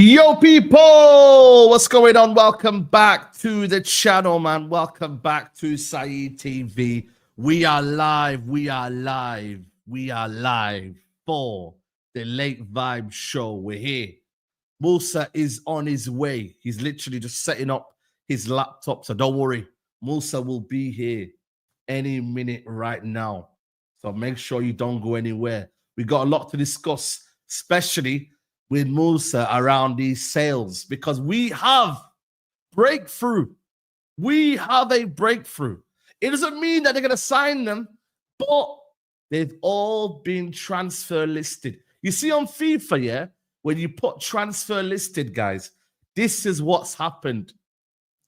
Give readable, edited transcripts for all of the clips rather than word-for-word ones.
Yo, people, what's going on? Welcome back to the channel, man. Welcome back to Saeed TV. We are live for the Late Vibe Show. We're here. Musa is on his way. He's literally just setting up his laptop, so don't worry. Musa will be here any minute right now. So make sure you don't go anywhere. We got a lot to discuss, especially with Musa around these sales, because we have breakthrough. We have a breakthrough. It doesn't mean that they're going to sign them, but they've all been transfer listed. You see on FIFA, yeah, when you put transfer listed, guys, this is what's happened.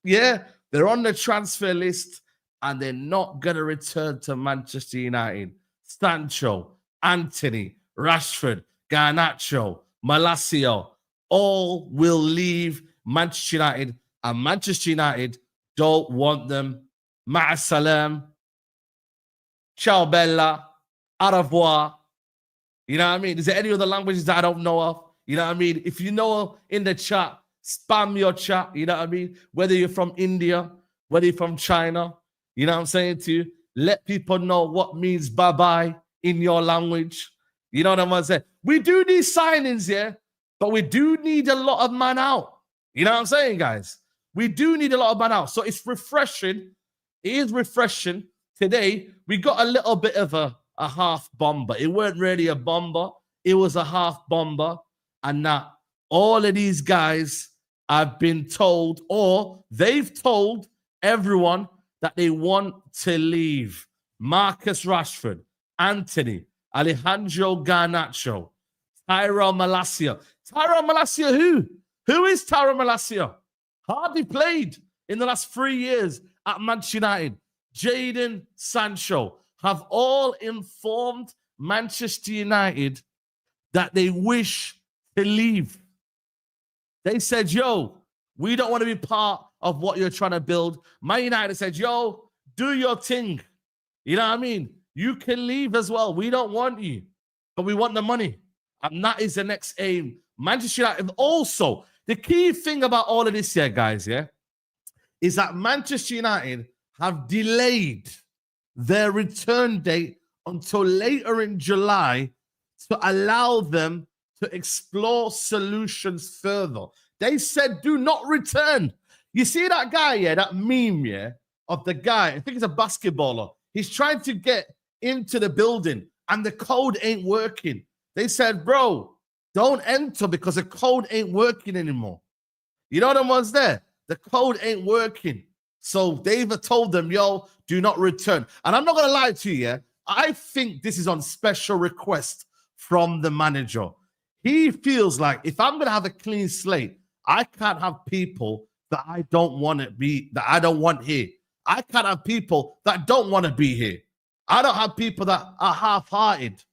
Yeah, they're on the transfer list and they're not going to return to Manchester United. Sancho, Antony, Rashford, Garnacho, Malacia, all will leave Manchester United, and Manchester United don't want them. Ma'asalam, ciao bella, au revoir. You know what I mean? Is there any other languages that I don't know of? You know what I mean? If you know in the chat, spam your chat. You know what I mean? Whether you're from India, whether you're from China, you know what I'm saying to you? Let people know what means bye-bye in your language. You know what I'm saying? We do need signings, yeah, but we do need a lot of man out. You know what I'm saying, guys? We do need a lot of man out. So it's refreshing. It is refreshing. Today, we got a little bit of a half bomber. It weren't really a bomber. It was a half bomber. And that all of these guys have been told, or they've told everyone that they want to leave. Marcus Rashford, Antony, Alejandro Garnacho, Tyrell Malacia. Tyrell Malacia, who? Who is Tyrell Malacia? Hardly played in the last 3 years at Manchester United. Jadon Sancho have all informed Manchester United that they wish to leave. They said, yo, we don't want to be part of what you're trying to build. Man United said, yo, do your thing. You know what I mean? You can leave as well. We don't want you, but we want the money. And that is the next aim. Manchester United. Also, the key thing about all of this here, guys, yeah, is that Manchester United have delayed their return date until later in July to allow them to explore solutions further. They said, do not return. You see that guy, yeah, that meme, yeah, of the guy, I think he's a basketballer. He's trying to get into the building and the code ain't working. They said, bro, don't enter because the code ain't working anymore. You know the ones there? The code ain't working. So they've told them, yo, do not return. And I'm not going to lie to you, yeah? I think this is on special request from the manager. He feels like if I'm going to have a clean slate, I can't have people that I don't want to be, that I don't want here. I can't have people that don't want to be here. I don't have people that are half-hearted.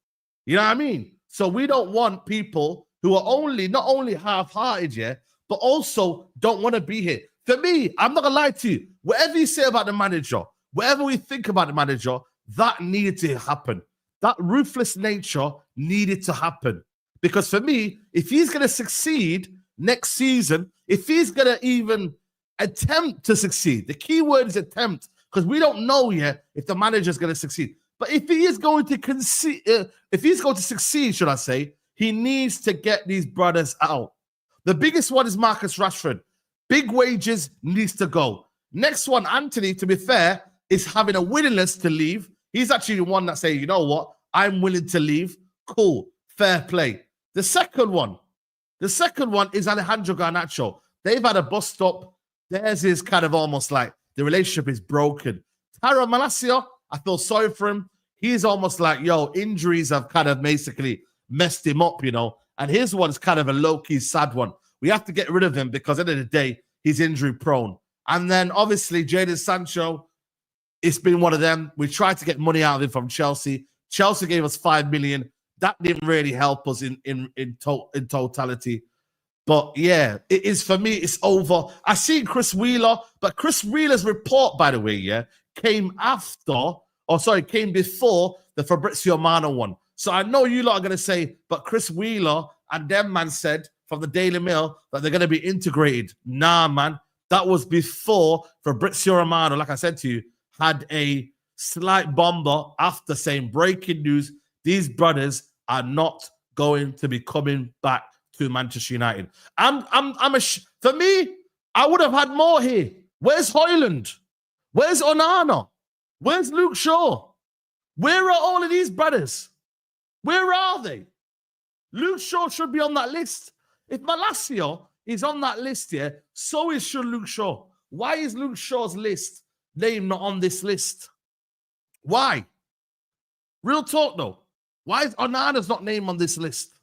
You know what I mean? So we don't want people who are not only half-hearted, yeah, but also don't want to be here. For me, I'm not going to lie to you. Whatever you say about the manager, whatever we think about the manager, that needed to happen. That ruthless nature needed to happen. Because for me, if he's going to succeed next season, if he's going to even attempt to succeed, the key word is attempt, because we don't know yet if the manager is going to succeed. But if he is going to concede, if he's going to succeed, should I say, he needs to get these brothers out. The biggest one is Marcus Rashford. Big wages needs to go. Next one, Antony, to be fair, is having a willingness to leave. He's actually the one that say, you know what, I'm willing to leave. Cool, fair play. The second one is Alejandro Garnacho. They've had a bust up. Theirs is kind of almost like the relationship is broken. Tyrell Malacia, I feel sorry for him. He's almost like, yo, injuries have kind of basically messed him up, you know. And his one's kind of a low-key sad one. We have to get rid of him because at the end of the day, he's injury prone. And then obviously Jadon Sancho, it's been one of them. We tried to get money out of him from Chelsea. Chelsea gave us 5 million. That didn't really help us in totality. But yeah, it is for me, it's over. I seen Chris Wheeler, but Chris Wheeler's report, by the way, yeah, came before the Fabrizio Romano one. So I know you lot are going to say, but Chris Wheeler and them man said from the Daily Mail that they're going to be integrated. Nah, man. That was before Fabrizio Romano, like I said to you, had a slight bomber after saying, breaking news, these brothers are not going to be coming back to Manchester United. For me, I would have had more here. Where's Højlund? Where's Onana? Where's Luke Shaw? Where are all of these brothers? Where are they? Luke Shaw should be on that list. If Malacia is on that list here, so is Luke Shaw. Why is Luke Shaw's name not on this list? Why? Real talk though. Why is Onana's not named on this list?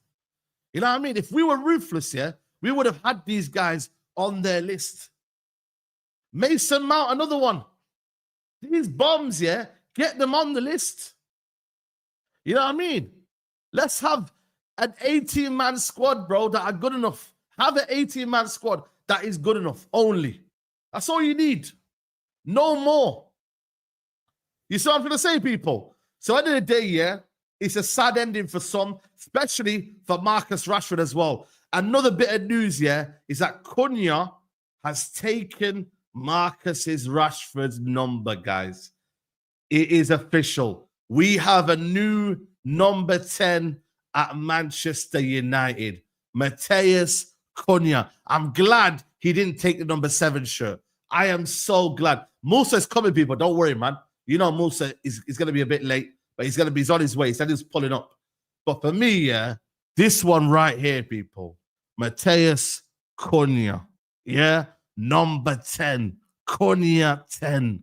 You know what I mean? If we were ruthless here, we would have had these guys on their list. Mason Mount, another one. These bombs, yeah, get them on the list. You know what I mean? Let's have an 18-man squad, bro, that are good enough. Have an 18-man squad that is good enough only. That's all you need. No more. You see what I'm trying to say, people? So at the end of the day, yeah, it's a sad ending for some, especially for Marcus Rashford as well. Another bit of news, yeah, is that Cunha has taken Marcus's Rashford's number, guys. It is official. We have a new number 10 at Manchester United. Matheus Cunha. I'm glad he didn't take the number 7 shirt. I am so glad. Musa's coming, people. Don't worry, man. You know Musa is going to be a bit late, but he's on his way. He said he's pulling up. But for me, yeah, this one right here, people. Matheus Cunha. Yeah? Number 10. Cunha 10.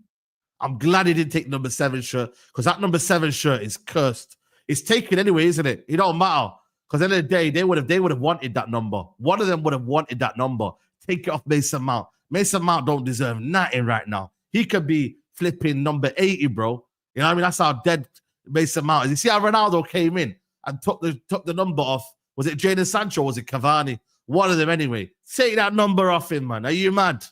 I'm glad he didn't take number 7 shirt because that number 7 shirt is cursed. It's taken anyway, isn't it? It don't matter because at the end of the day, they would have wanted that number. One of them would have wanted that number. Take it off Mason Mount. Mason Mount don't deserve nothing right now. He could be flipping number 80, bro. You know what I mean? That's how dead Mason Mount is. You see how Ronaldo came in and took the number off. Was it Jadon Sancho or was it Cavani? One of them anyway. Take that number off him, man. Are you mad?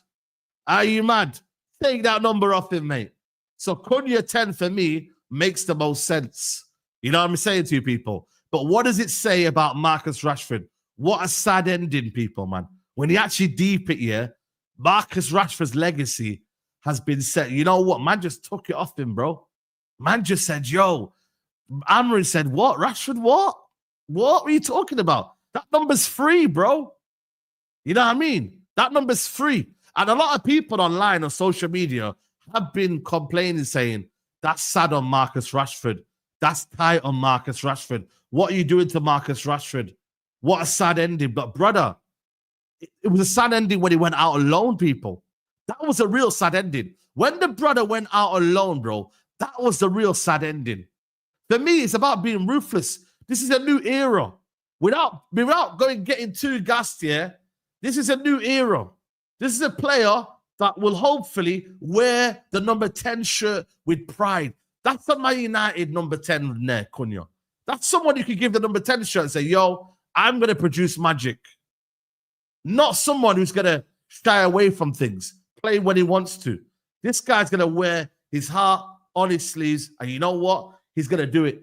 Are you mad? Take that number off him, mate. So Cunha 10 for me makes the most sense. You know what I'm saying to you, people? But what does it say about Marcus Rashford? What a sad ending, people, man. When you actually deep it, yeah, Marcus Rashford's legacy has been set. You know what? Man just took it off him, bro. Man just said, yo. Amorim said, what? Rashford, what? What are you talking about? That number's free, bro. You know what I mean? That number's free. And a lot of people online on social media have been complaining, saying, that's sad on Marcus Rashford. That's tight on Marcus Rashford. What are you doing to Marcus Rashford? What a sad ending. But, brother, it was a sad ending when he went out alone, people. That was a real sad ending. When the brother went out alone, bro, that was the real sad ending. For me, it's about being ruthless. This is a new era. Without getting too gassed here, this is a new era. This is a player that will hopefully wear the number 10 shirt with pride. That's a Man United number 10 there, Cunha. That's someone you could give the number 10 shirt and say, yo, I'm going to produce magic. Not someone who's going to shy away from things, play when he wants to. This guy's going to wear his heart on his sleeves, and you know what? He's going to do it.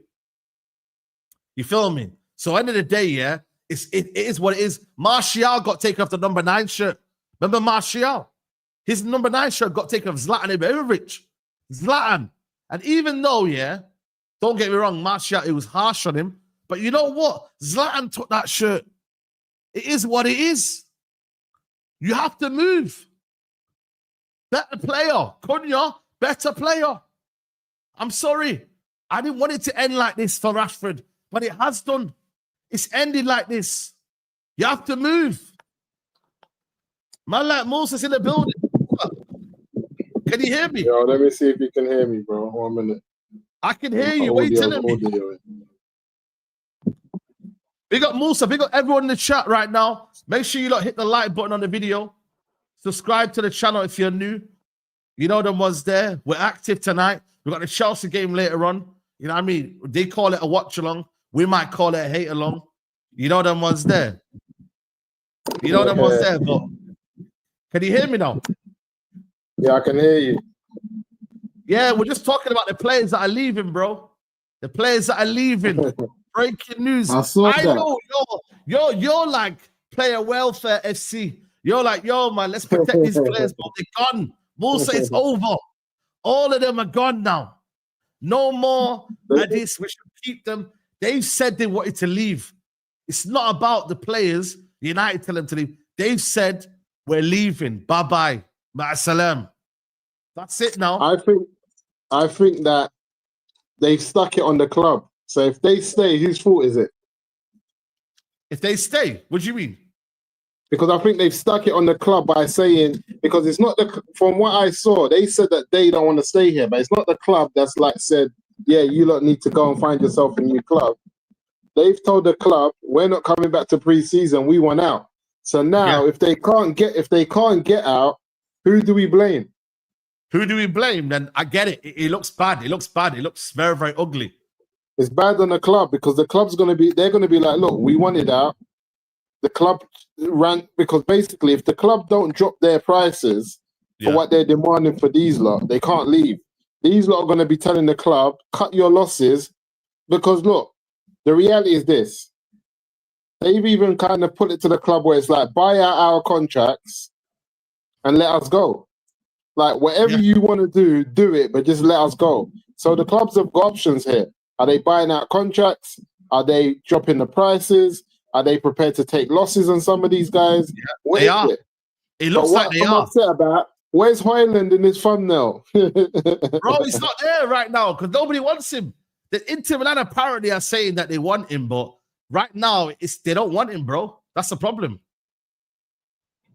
You feel me? So end of the day, yeah, it is what it is. Martial got taken off the number 9 shirt. Remember Martial? His number 9 shirt got taken off Zlatan Ibrahimovic. Zlatan. And even though, yeah, don't get me wrong, Martial, it was harsh on him. But you know what? Zlatan took that shirt. It is what it is. You have to move. Better player. Cunha, better player. I'm sorry. I didn't want it to end like this for Rashford, but it has done. It's ended like this. You have to move. Man like Moses in the building. Can you hear me? Yo, let me see if you can hear me, bro. 1 minute. I can hear you. What are you telling me? Big up Musa. Big up everyone in the chat right now. Make sure you hit the like button on the video. Subscribe to the channel if you're new. You know them ones there. We're active tonight. We've got the Chelsea game later on. You know what I mean? They call it a watch along. We might call it a hate along. You know them ones there. You know them ones there. But can you hear me now? Yeah, I can hear you. Yeah, we're just talking about the players that are leaving, bro. The players that are leaving. Breaking news. I saw that. know you're like player welfare, FC. You're like, yo, man, let's protect these players, but they're gone. Musa, it's over. All of them are gone now. No more Adis. We should keep them. They've said they wanted to leave. It's not about the players. United tell them to leave. They've said we're leaving. Bye-bye. Ma'asalam. That's it now. I think that they've stuck it on the club. So if they stay, whose fault is it? If they stay, what do you mean? Because I think they've stuck it on the club by saying, because it's not the, from what I saw, they said that they don't want to stay here, but it's not the club that's like said, yeah, you lot need to go and find yourself a new club. They've told the club, we're not coming back to pre-season, we want out. So now if they can't get out, who do we blame? Who do we blame? Then I get it. It looks bad. It looks bad. It looks very, very ugly. It's bad on the club because the club's they're gonna be like, look, we wanted out. The club ran because basically if the club don't drop their prices for what they're demanding for these lot, they can't leave. These lot are gonna be telling the club, cut your losses, because look, the reality is this. They've even kind of put it to the club where it's like, buy out our contracts and let us go. Like, whatever you want to do it, but just let us go. So the clubs have got options here. Are they buying out contracts? Are they dropping the prices? Are they prepared to take losses on some of these guys? Yeah, they are. It looks like they are. Upset about, where's Højlund in this thumbnail? Bro, he's not there right now because nobody wants him. The Inter Milan apparently are saying that they want him, but right now they don't want him, bro. That's the problem.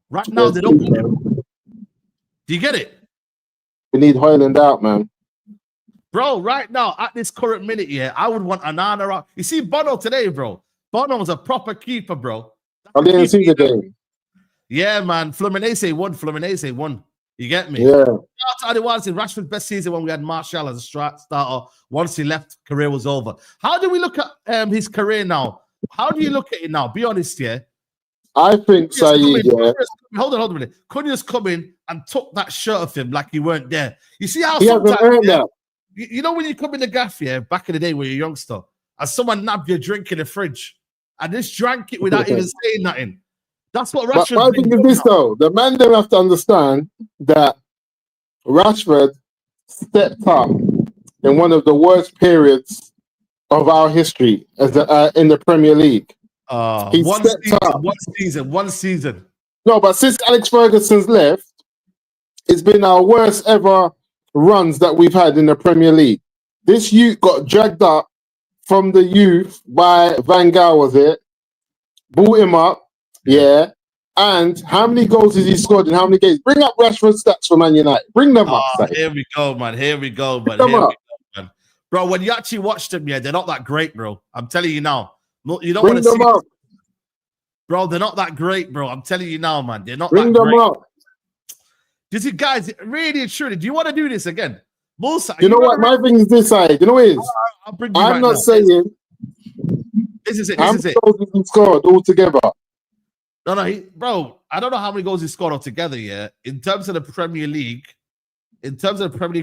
Right now, they don't want him. Do you get it? We need Højlund out, man. Bro, right now, at this current minute, I would want Anana out. You see Bono today, bro. Bono was a proper keeper, bro. I didn't see the game. Yeah, man. Fluminense won. You get me? Yeah. Rashford's best season when we had Martial as a starter. Once he left, career was over. How do we look at his career now? How do you look at it now? Be honest, I think Saeed, Hold on a minute. Cunha's come in and took that shirt off him like he weren't there. You see how he hasn't earned that. You know when you come in the gaff, back in the day when you're a youngster, and someone nabbed your drink in the fridge, and just drank it without even saying nothing. That's what Rashford. But I think of this though, the man don't have to understand that Rashford stepped up in one of the worst periods of our history as in the Premier League. One season. No, but since Alex Ferguson's left, it's been our worst ever runs that we've had in the Premier League. This youth got dragged up from the youth by Van Gaal, was it? Brought him up, And how many goals has he scored in how many games? Bring up Rashford's stats for Man United. Bring them up. Here we go, man. Bro, when you actually watch them, they're not that great, bro. I'm telling you now. You don't want to see up. Bro, they're not that great, bro. I'm telling you now, man. They're not Bring that them great. up. You guys, really and truly, do you want to do this again? Musa, you know what? My thing is this side. You know what it is? I'm not saying. This is it. How many goals has he scored altogether? No, bro. I don't know how many goals he scored altogether. In terms of the Premier League,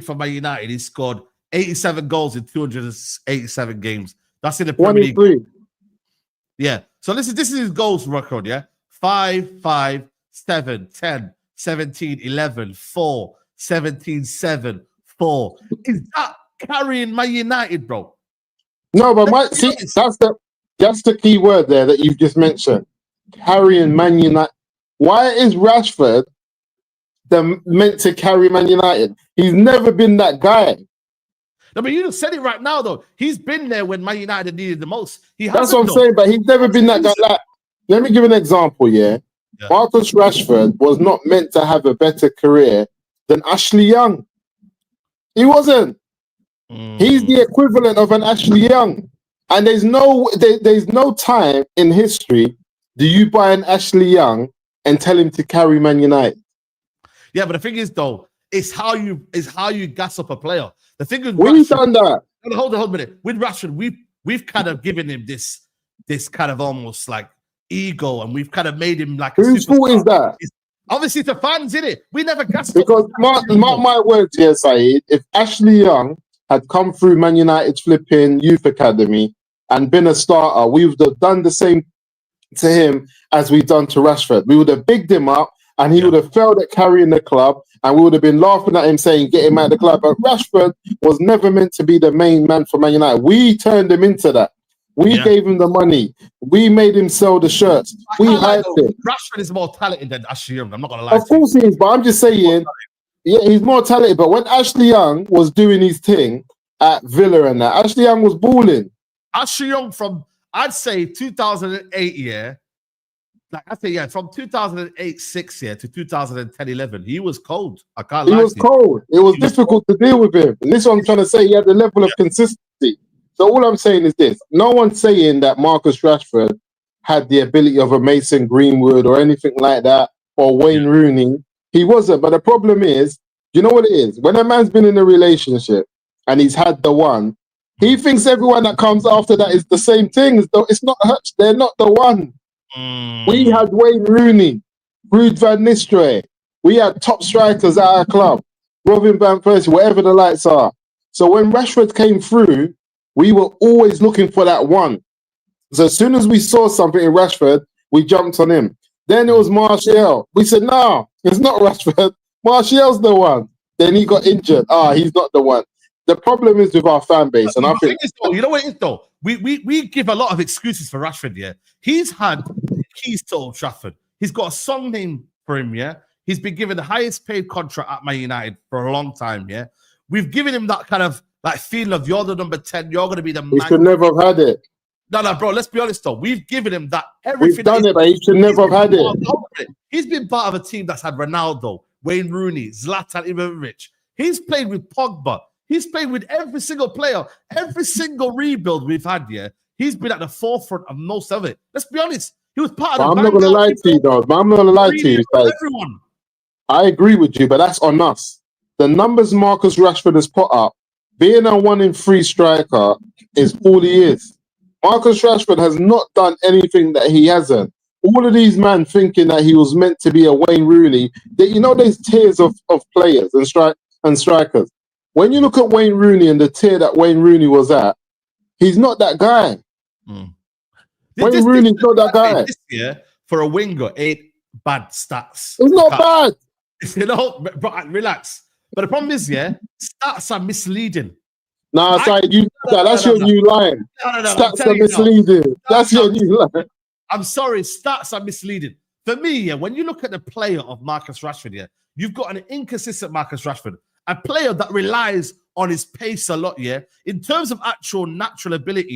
for Man United, he scored 87 goals in 287 games. That's in the Premier League. Yeah. So this is his goals record. 5, 5, 7, 10, 17, 11, 4, 17, 7, 4. Is that carrying Man United, bro? No, but that's the key word there that you've just mentioned. Carrying Man United. Why is Rashford meant to carry Man United? He's never been that guy. No, but you just said it right now, though. He's been there when Man United needed the most. That's what I'm saying, but he's never been that guy. Like, let me give an example, Marcus Rashford was not meant to have a better career than Ashley Young. He wasn't. He's the equivalent of an Ashley Young. And there's no time in history do you buy an Ashley Young and tell him to carry Man United. Yeah, but the thing is, though, it's how you gas up a player. The thing is, we've done that. Hold on a minute. With Rashford, we've kind of given him this kind of almost like ego, and we've kind of made him like a whose fault is that? Obviously, the fans, innit? We never gassed because mark my words here, Saeed. If Ashley Young had come through Man United's flipping youth academy and been a starter, we would have done the same to him as we've done to Rashford. We would have bigged him up, and he would have failed at carrying the club, and we would have been laughing at him saying, get him out of the club. But Rashford was never meant to be the main man for Man United. We turned him into that. We gave him the money. We made him sell the shirts. We hyped him. Rashford is more talented than Ashley Young. I'm not going to lie. Of course he is, but I'm just saying, he's more talented. But when Ashley Young was doing his thing at Villa and that, Ashley Young was balling. Ashley Young from, I'd say 2008, from 2008-6 to 2010-11, he was cold. I can't lie. He was cold. It was difficult to deal with him. And this is what I'm trying to say. He had the level of consistency. So all I'm saying is this. No one's saying that Marcus Rashford had the ability of a Mason Greenwood or anything like that, or Wayne Rooney. He wasn't. But the problem is, you know what it is? When a man's been in a relationship and he's had the one, he thinks everyone that comes after that is the same thing. It's not. They're not the one. We had Wayne Rooney, Ruud van Nistelrooy. We had top strikers at our club, Robin van Persie, whatever the lights are. So when Rashford came through, we were always looking for that one. So as soon as we saw something in Rashford, we jumped on him. Then it was Martial. We said, no, it's not Rashford. Martial's the one. Then he got injured. He's not the one. The problem is with our fan base. And I think, you know what it is, though? We give a lot of excuses for Rashford, yeah? He's had keys to Old Trafford. He's got a song name for him, yeah? He's been given the highest paid contract at Man United for a long time, yeah? We've given him that kind of feeling of you're the number 10, you're going to be the man. He should never have had it. No, bro, let's be honest, though. We've given him that. We've done it, but he should never have had it. He's been part of a team that's had Ronaldo, Wayne Rooney, Zlatan Ibrahimovic. He's played with Pogba. He's played with every single player. Every single rebuild we've had here, he's been at the forefront of most of it. Let's be honest. He was part of the I'm not going to lie to you, though. I'm not going to lie to you. Everyone. I agree with you, but that's on us. The numbers Marcus Rashford has put up, being a 1 in 3 striker is all he is. Marcus Rashford has not done anything that he hasn't. All of these men thinking that he was meant to be a Wayne Rooney, there's tiers of players and strikers. When you look at Wayne Rooney and the tier that Wayne Rooney was at, he's not that guy. Wayne Rooney's not that guy. This year, for a winger, 8 bad stats. It's not bad. You know, but relax. But the problem is, stats are misleading. That's your new line. Stats are misleading. That's your new line. I'm sorry, stats are misleading. For me, when you look at the player of Marcus Rashford, you've got an inconsistent Marcus Rashford, a player that relies on his pace a lot, In terms of actual natural ability,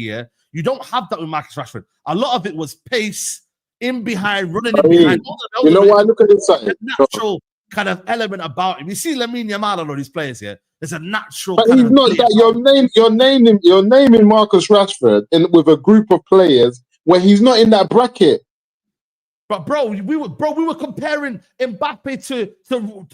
you don't have that with Marcus Rashford. A lot of it was pace, in behind, running in behind. You know why? Look at this side. The natural kind of element about him. You see Lamine Yamal and all these players here. There's a natural. But he's not that. You're naming Marcus Rashford with a group of players where he's not in that bracket. But bro, we were comparing Mbappe to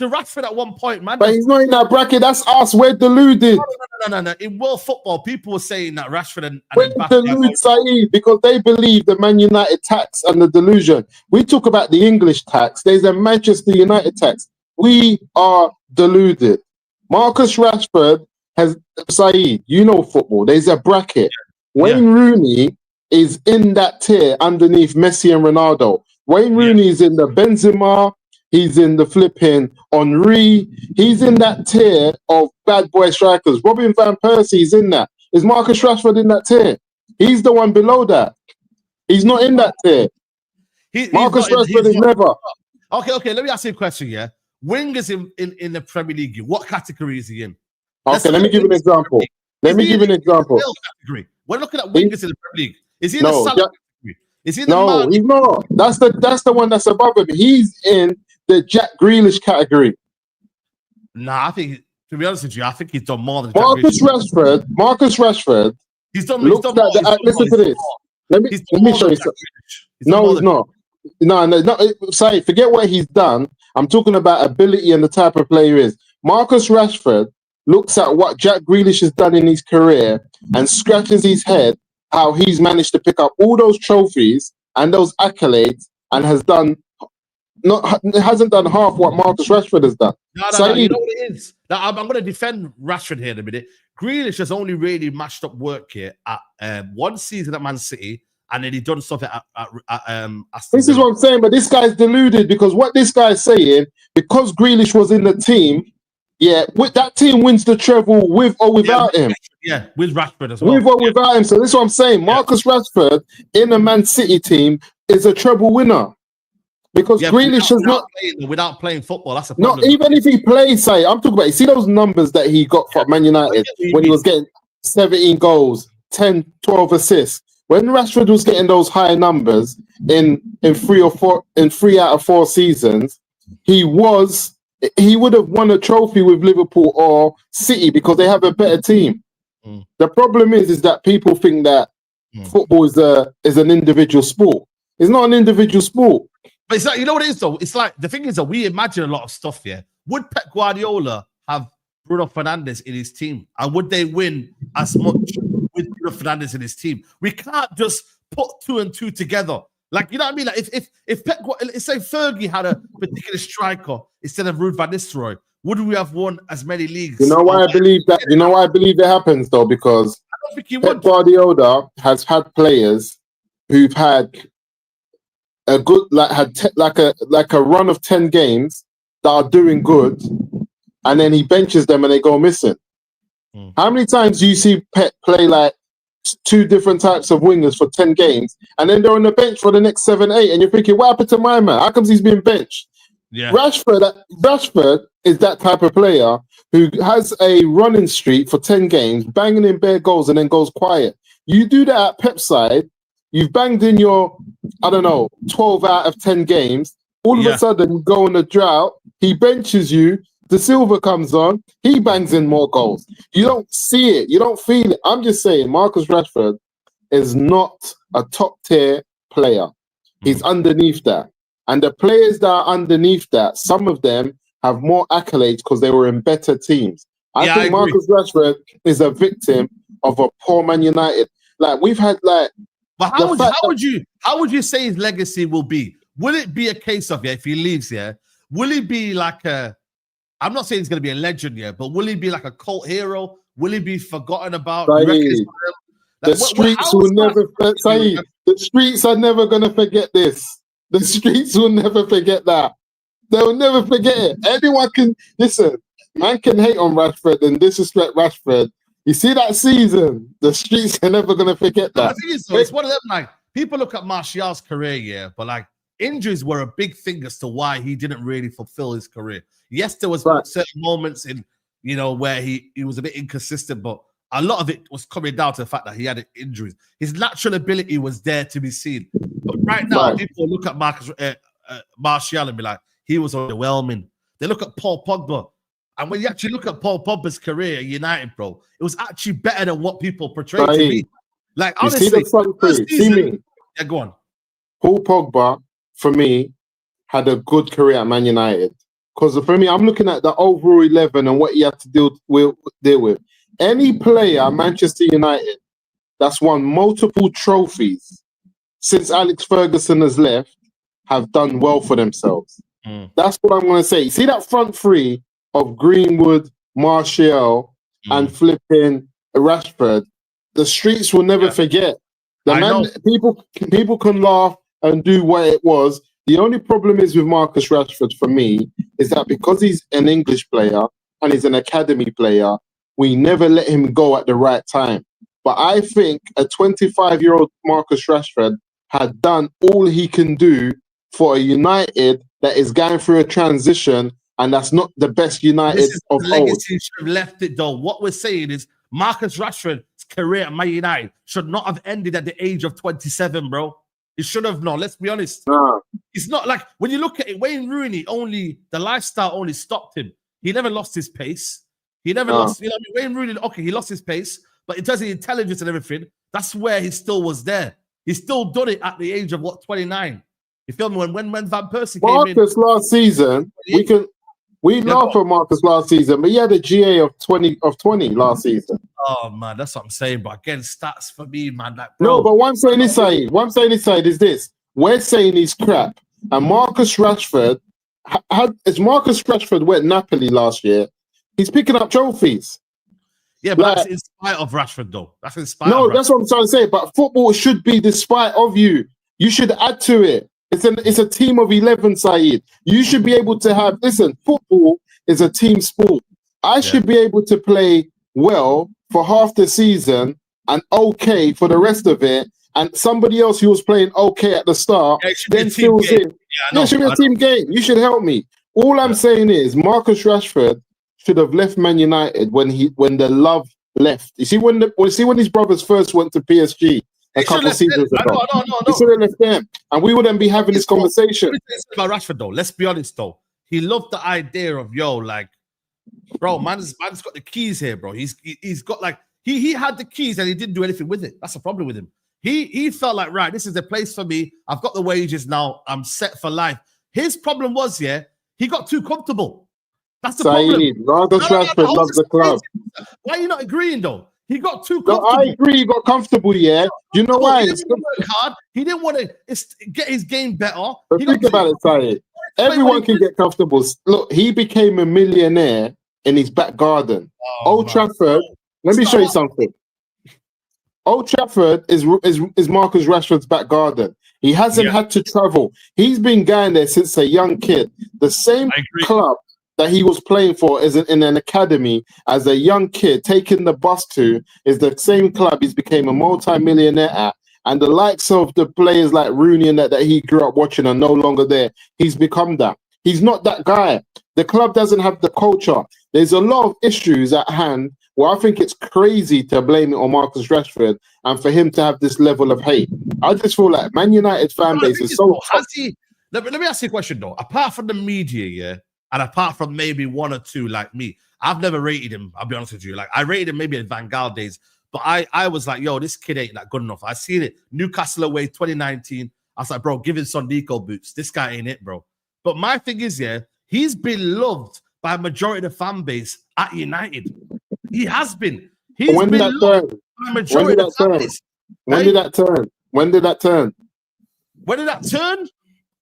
Rashford at one point, man. But he's not in that bracket. That's us. We're deluded. No. In world football, people were saying that Rashford and we're deluded, Saeed, because they believe the Man United tax and the delusion. We talk about the English tax. There's a Manchester United tax. We are deluded. Marcus Rashford has, Saeed, you know football. There's a bracket. Wayne Rooney is in that tier underneath Messi and Ronaldo. Wayne Rooney is in the Benzema. He's in the flipping Henry. He's in that tier of bad boy strikers. Robin van Persie is in that. Is Marcus Rashford in that tier? He's the one below that. He's not in that tier. Marcus Rashford is never. Okay. Let me ask you a question, Wingers in the Premier League, what category is he in? Okay, let me give you an example. Let me give you an example. Category. We're looking at wingers in the Premier League. Is he in the Salah category? Is he in the he's not. That's the one that's above him. He's in the Jack Grealish category. Nah, I think, to be honest with you, I think he's done more than Marcus Rashford. Marcus Rashford. He's done more. Listen to this. Let me show you something. No, he's not. No. Sorry, forget what he's done. I'm talking about ability and the type of player he is. Marcus Rashford looks at what Jack Grealish has done in his career and scratches his head how he's managed to pick up all those trophies and those accolades and hasn't done half what Marcus Rashford has done. No, you know what it is? Now, I'm going to defend Rashford here in a minute. Grealish has only really matched up work here at one season at Man City and then he done something at Aston This is Villa. what I'm saying, but this guy's deluded because what this guy's saying, because Grealish was in the team, with that team wins the treble with or without him. Yeah, with Rashford as well. With or without him. So this is what I'm saying. Marcus Rashford in a Man City team is a treble winner. Because Grealish has not without playing football. That's a problem. Not even if he plays, say, I'm talking about, you see those numbers that he got for Man United when he was getting 17 goals, 10, 12 assists. When Rashford was getting those high numbers in 3 out of 4 seasons, he would have won a trophy with Liverpool or City because they have a better team. The problem is that people think that football is an individual sport. It's not an individual sport. But it's like, you know what it is though? It's like, the thing is that we imagine a lot of stuff, yeah. Would Pep Guardiola have Bruno Fernandes in his team? And would they win as much with Bruno Fernandes in his team? We can't just put 2 and 2 together. Like, you know what I mean? Like if Pep, let's say Fergie had a particular striker instead of Ruud van Nistelrooy, would we have won as many leagues? You know why I believe that? You know why I believe it happens though? Because I don't think he Pep would. Guardiola has had players who've had a good, like a run of 10 games that are doing good, and then he benches them and they go missing. How many times do you see Pep play like 2 different types of wingers for 10 games, and then they're on the bench for the next 7, 8, and you're thinking, what happened to my man? How comes he's been benched? Yeah. Rashford is that type of player who has a running streak for 10 games, banging in bare goals, and then goes quiet. You do that at Pep's side, you've banged in your, 12 out of 10 games. All of a sudden, you go on a drought. He benches you. De Silva comes on. He bangs in more goals. You don't see it. You don't feel it. I'm just saying, Marcus Rashford is not a top-tier player. He's underneath that. And the players that are underneath that, some of them have more accolades because they were in better teams. I think Marcus Rashford is a victim of a poor Man United. Like, we've had like. But how would you say his legacy will be? Will it be a case of, if he leaves, will he be like I'm not saying he's going to be a legend, but will he be like a cult hero? Will he be forgotten about? The streets will never, Saeed, the streets are never going to forget this. The streets will never forget that. They'll never forget it. Anyone can, listen, man can hate on Rashford and disrespect Rashford. You see that season, the streets are never going to forget that. I think it's one of them, like, people look at Martial's career, but like, injuries were a big thing as to why he didn't really fulfill his career. Yes, there was certain moments in, where he was a bit inconsistent, but a lot of it was coming down to the fact that he had injuries. His natural ability was there to be seen. But right now, people look at Martial and be like, he was overwhelming. They look at Paul Pogba. And when you actually look at Paul Pogba's career at United, bro, it was actually better than what people portrayed to be. Like, honestly, see me. Yeah, go on. Paul Pogba, for me, had a good career at Man United. Because for me, I'm looking at the overall 11 and what he had to deal with. Any player at Manchester United that's won multiple trophies since Alex Ferguson has left have done well for themselves. That's what I'm going to say. See that front three of Greenwood, Martial, and flipping Rashford, the streets will never forget. People can laugh and do what it was. The only problem is with Marcus Rashford for me is that because he's an English player and he's an academy player, we never let him go at the right time. But I think a 25-year-old Marcus Rashford had done all he can do for a United that is going through a transition, and that's not the best United of old. Legacy should have left it though. What we're saying is Marcus Rashford's career at Man United should not have ended at the age of 27, bro. It should have not. Let's be honest. It's not like when you look at it, Wayne Rooney the lifestyle only stopped him. He never lost his pace. He never lost, Wayne Rooney, okay, he lost his pace, but in terms of intelligence and everything, that's where he still was there. He still done it at the age of 29. You feel me? When Van Persie came in. Marcus last season, we laugh at Marcus last season, but he had a GA of 20 last season. Oh man, that's what I'm saying. But again, stats for me, man. Like, bro. No, but what I'm saying inside is this. We're saying he's crap. And Marcus Rashford, as Marcus Rashford went Napoli last year, he's picking up trophies. Yeah, but that's in spite of Rashford, though. That's in spite. No, of that's what I'm trying to say. But football should be despite of you. You should add to it. It's a team of 11, Saeed. You should be able to have. Listen, football is a team sport. I should be able to play well for half the season and okay for the rest of it. And somebody else who was playing okay at the start then fills in. Yeah, it should be a team game. You should help me. All I'm saying is Marcus Rashford should have left Man United when the love left. You see when his brothers first went to PSG a couple seasons ago. No. He should have left them, and we wouldn't be having this conversation. About Rashford though, let's be honest though, he loved the idea of bro, man's got the keys here, bro. He's got he had the keys and he didn't do anything with it. That's the problem with him. He felt like, right, this is the place for me. I've got the wages now. I'm set for life. His problem was, he got too comfortable. That's the problem. Marcus Rashford loves the club. Why are you not agreeing, though? He got too comfortable. No, I agree. He got comfortable, yeah. Do you know why? He didn't work hard. He didn't want to get his game better. But think about it, Saeed. Everyone can get comfortable. Look, he became a millionaire in his back garden. Old Trafford. Let me show you something. Old Trafford is Marcus Rashford's back garden. He hasn't had to travel. He's been going there since a young kid. The same club that he was playing for in an academy as a young kid, taking the bus to, is the same club he's became a multi-millionaire at. And the likes of the players like Rooney and that he grew up watching are no longer there. He's become that. He's not that guy. The club doesn't have the culture. There's a lot of issues at hand where I think it's crazy to blame it on Marcus Rashford and for him to have this level of hate. I just feel like Man United fan base is so... Let me ask you a question, though. Apart from the media, and apart from maybe one or two like me, I've never rated him, I'll be honest with you. I rated him maybe in Van Gaal days, but I was like, yo, this kid ain't that good enough. I seen it. Newcastle away, 2019. I was like, bro, give him some Nico boots. This guy ain't it, bro. But my thing is, he's been loved by a majority of the fan base at United. He has been. He's when did been that turn? by a majority of the fan base. When did that turn? When did that turn? When did that turn?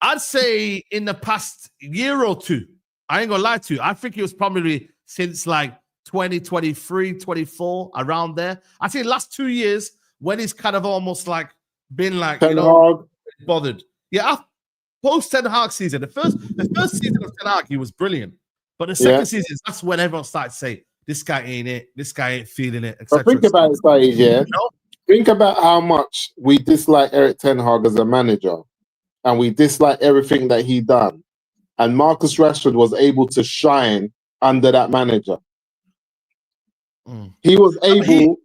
I'd say in the past year or two. I ain't gonna lie to you. I think it was probably since 2023, 24, around there. I think the last 2 years when he's kind of almost been Ten Hag. bothered. Yeah, post Ten Hag season. The first season of Ten Hag, he was brilliant. But the second season, that's when everyone started to say, this guy ain't it, this guy ain't feeling it, etc. But think about it, Saeed, Think about how much we dislike Eric Ten Hag as a manager, and we dislike everything that he done. And Marcus Rashford was able to shine under that manager. He was able.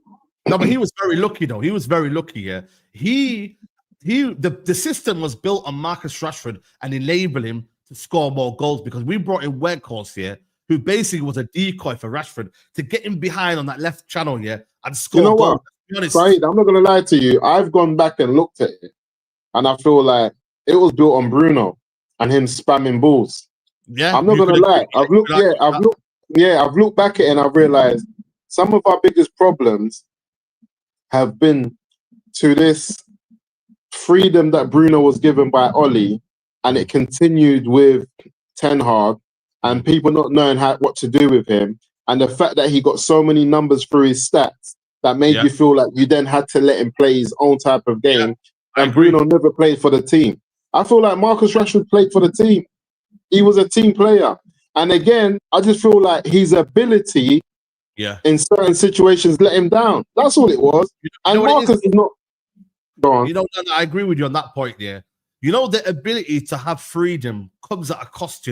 But he was very lucky, though. He was very lucky. The system was built on Marcus Rashford and enabled him to score more goals because we brought in Weghorst here, who basically was a decoy for Rashford to get him behind on that left channel, and score goals. What? Be honest. Saeed, I'm not going to lie to you. I've gone back and looked at it, and I feel like it was built on Bruno and him spamming balls. Yeah, I'm not going to lie. I've looked back at it and I've realized some of our biggest problems have been to this freedom that Bruno was given by Oli, and it continued with Ten Hag, and people not knowing what to do with him, and the fact that he got so many numbers through his stats that made you feel like you then had to let him play his own type of game, and Bruno never played for the team. I feel like Marcus Rashford played for the team. He was a team player. And again, I just feel like his ability in certain situations let him down. That's all it was. And Marcus is not... Go on. I agree with you on that point, the ability to have freedom comes at a cost,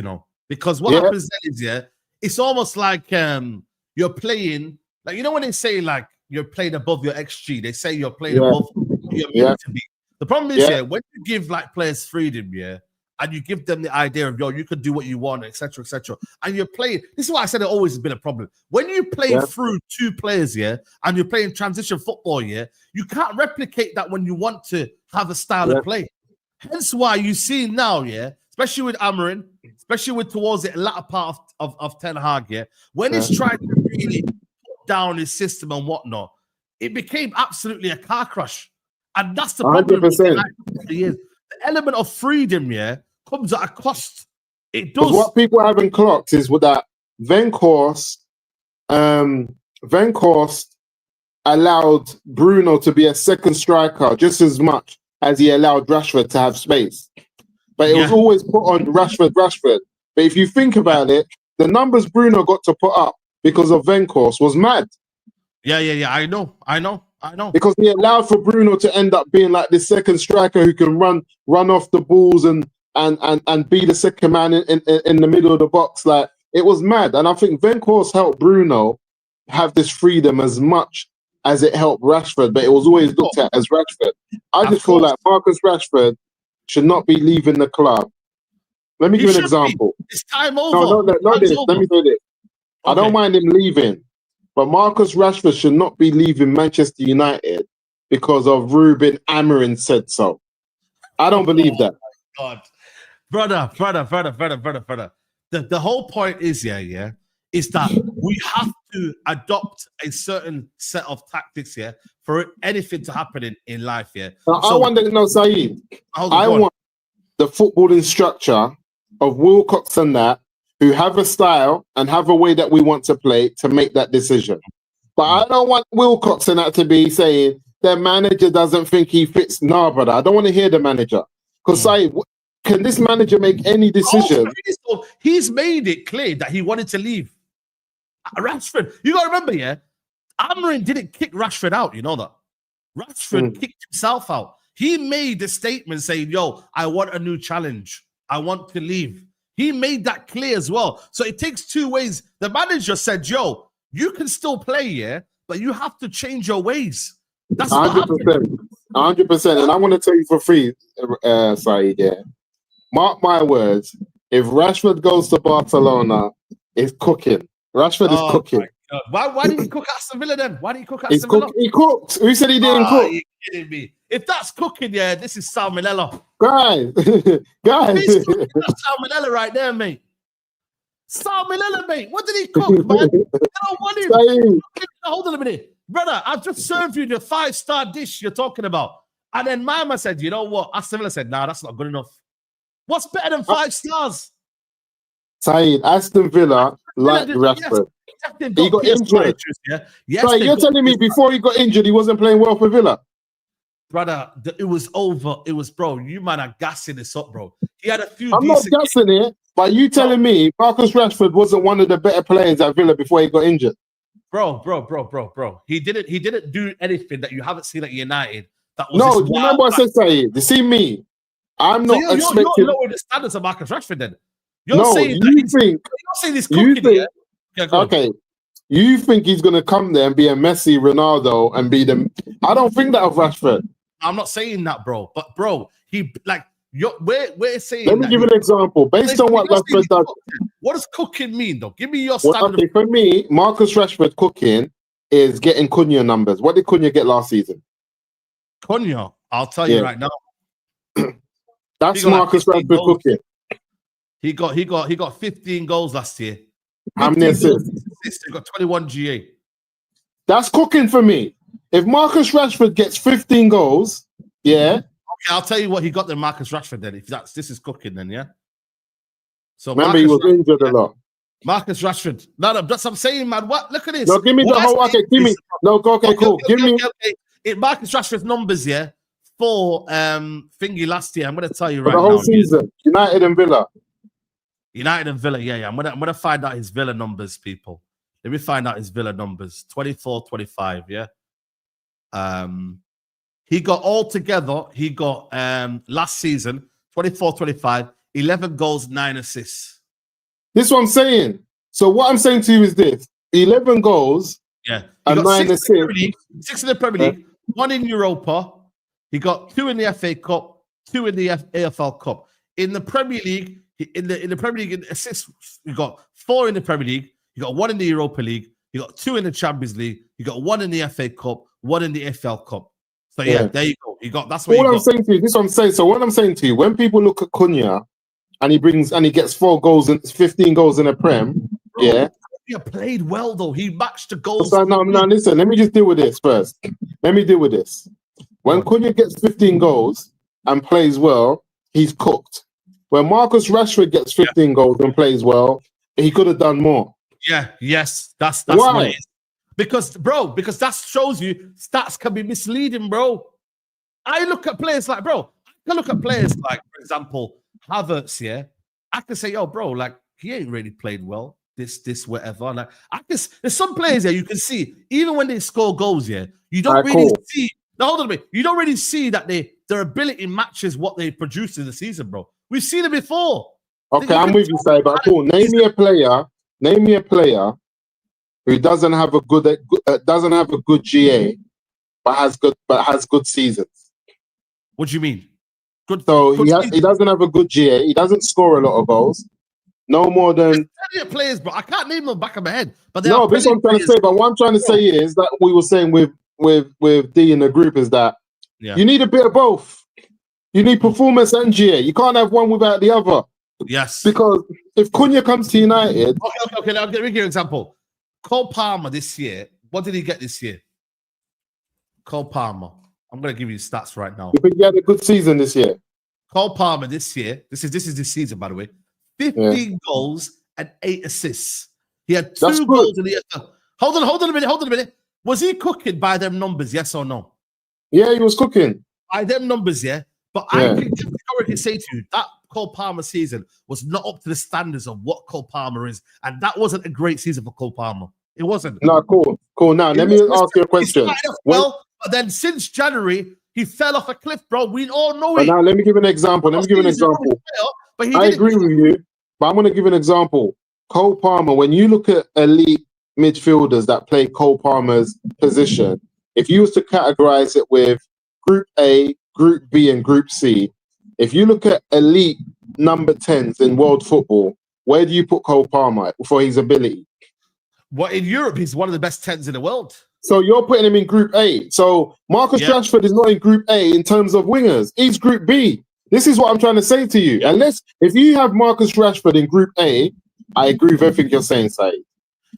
because what happens then is, it's almost like you're playing, when they say you're playing above your XG, they say you're playing above you're meant to be. The problem is, when you give players freedom, and you give them the idea of, you could do what you want, etc., and you're playing. This is why I said it always has been a problem. When you play through two players, and you're playing transition football, you can't replicate that when you want to have a style of play. Hence why you see now, especially with Amorim, especially with towards the latter part of Ten Hag, when he's trying to really put down his system and whatnot, it became absolutely a car crash. And that's the problem. 100%. The element of freedom, comes at a cost. It does. What people haven't clocked is with that Weghorst, Weghorst allowed Bruno to be a second striker just as much as he allowed Rashford to have space. But it was always put on Rashford. But if you think about it, the numbers Bruno got to put up because of Weghorst was mad. Yeah. I know. Because he allowed for Bruno to end up being like this second striker who can run off the balls and be the second man in the middle of the box. Like, it was mad. And I think Weghorst helped Bruno have this freedom as much as it helped Rashford, but it was always looked at as Rashford. I just feel like Marcus Rashford should not be leaving the club. Let me give you an example. It's time over. Not this. Let me say this. I don't mind him leaving, but Marcus Rashford should not be leaving Manchester United because of Ruben Amorim said so. I don't believe that. God. Brother. The whole point is, is that we have to adopt a certain set of tactics here for anything to happen in life. Now, I want to know, Saeed. I want the footballing structure of Wilcox and that, who have a style and have a way that we want to play, to make that decision. But I don't want Wilcox and that to be saying their manager doesn't think he fits. No, brother. I don't want to hear the manager. Because Saeed, can this manager make any decision? He's made it clear that he wanted to leave. Rashford, you got to remember, Amorim didn't kick Rashford out. You know that. Rashford kicked himself out. He made a statement saying, yo, I want a new challenge. I want to leave. He made that clear as well. So it takes two ways. The manager said, yo, you can still play, but you have to change your ways. That's 100%. 100%. And I want to tell you for free, Saeed, mark my words, if Rashford goes to Barcelona, it's cooking. Rashford is cooking. Why didn't he cook Aston Villa then? Why didn't he cook Aston Villa? He cooked. Who said he didn't cook? You're kidding me. If that's cooking, this is salmonella. Guys. That's salmonella right there, mate. Salmonella, mate. What did he cook, man? I don't want him. Hold on a minute. Brother, I've just served you the 5-star dish you're talking about. And then Mama said, you know what? Aston Villa said, nah, that's not good enough. What's better than 5 stars? Saeed, Aston Villa like Rashford. Yes, he got injured. Yes, so you're telling me before he got injured, he wasn't playing well for Villa? Brother, it was over. It was, bro, you man are gassing this up, bro. He had a few. I'm not gassing it, but you telling me Marcus Rashford wasn't one of the better players at Villa before he got injured? Bro. He didn't do anything that you haven't seen at United. That was no, you remember what I said, Saeed? You see me? I'm not expecting. You're lowering the standards of Marcus Rashford then. You're saying this cooking, okay. You think he's going to come there and be a Messi, Ronaldo, and be them? I don't think that of Rashford. I'm not saying that, bro. But bro, we're saying. Let me give you an example based on what Rashford does. What does cooking mean, though? Give me your standard. Okay, for me, Marcus Rashford cooking is getting Cunha numbers. What did Cunha get last season? Cunha, I'll tell you right now. That's Marcus Rashford cooking. He got 15 goals last year. How many assists? He got 21 GA. That's cooking for me. If Marcus Rashford gets 15 goals, Okay, I'll tell you what he got than Marcus Rashford then. If this is cooking, then So remember, he was injured a lot. Marcus Rashford. No, that's what I'm saying, man. What? Look at this. No, give me the whole. Okay, give me. No, okay, cool. Give me. Marcus Rashford's numbers, for thingy last year. I'm gonna tell you right now. The whole season, United and Villa. I'm gonna find out his Villa numbers, people. Let me find out his Villa numbers. 24-25, he got altogether, last season, 24-25, 11 goals, 9 assists. This is what I'm saying. So what I'm saying to you is this: 11 goals, and 9 assists. 6 in the Premier League, 1 in Europa. He got 2 in the FA Cup, 2 in the AFL Cup. In the Premier League, in the Premier League in assists, he got 4 in the Premier League. He got 1 in the Europa League. He got 2 in the Champions League. He got 1 in the FA Cup, 1 in the FL Cup. So there you go. That's what I'm saying to you. This is what I'm saying. So what I'm saying to you, when people look at Cunha and he gets 4 goals and 15 goals in a Prem, He played well though. He matched the goals. So, no, listen. Let me just deal with this first. When Cunha gets 15 goals and plays well, he's cooked. When Marcus Rashford gets 15 goals and plays well, he could have done more. Yes, that's why. What it is. Because that shows you stats can be misleading, bro. I look at players like, for example, Havertz, yeah. I can say, yo, bro, like, he ain't really played well. This, whatever. Like, there's some players there you can see, even when they score goals, yeah, you don't really see. Now, hold on a minute. You don't really see that their ability matches what they produced in the season, bro. We've seen it before. Okay, I'm with you, Saeed, but cool. Name me a player who doesn't have a good GA, but has good seasons. What do you mean? He doesn't have a good GA. He doesn't score a lot of goals. No more than plenty of players, bro. I can't name them back of my head. But no, this is what I'm trying to say. But what I'm trying to say is that we were saying with D in the group is that you need a bit of both. You need performance and GA. You can't have one without the other. Yes. Because if Cunha comes to United, okay. I'll give you an example. Cole Palmer this year. What did he get this year? Cole Palmer. I'm going to give you stats right now. You think he had a good season this year? Cole Palmer this year. This is this season, by the way. 15 goals and 8 assists. He had 2 goals in the year. Hold on a minute. Was he cooking by them numbers, yes or no? Yeah, he was cooking. By them numbers, yeah. But I can categorically say to you that Cole Palmer season was not up to the standards of what Cole Palmer is. And that wasn't a great season for Cole Palmer. It wasn't. No, cool. Now, let me ask you a question. Well, but then since January, he fell off a cliff, bro. We all know it. Now, let me give an example. I agree with you, but I'm going to give an example. Cole Palmer, when you look at elite midfielders that play Cole Palmer's position, if you was to categorize it with Group A, Group B, and Group C, if you look at elite number 10s in world football, where do you put Cole Palmer for his ability? Well, in Europe, he's one of the best 10s in the world. So you're putting him in Group A. So Marcus Rashford is not in Group A in terms of wingers. He's Group B. This is what I'm trying to say to you. If you have Marcus Rashford in Group A, I agree with everything you're saying, Saeed.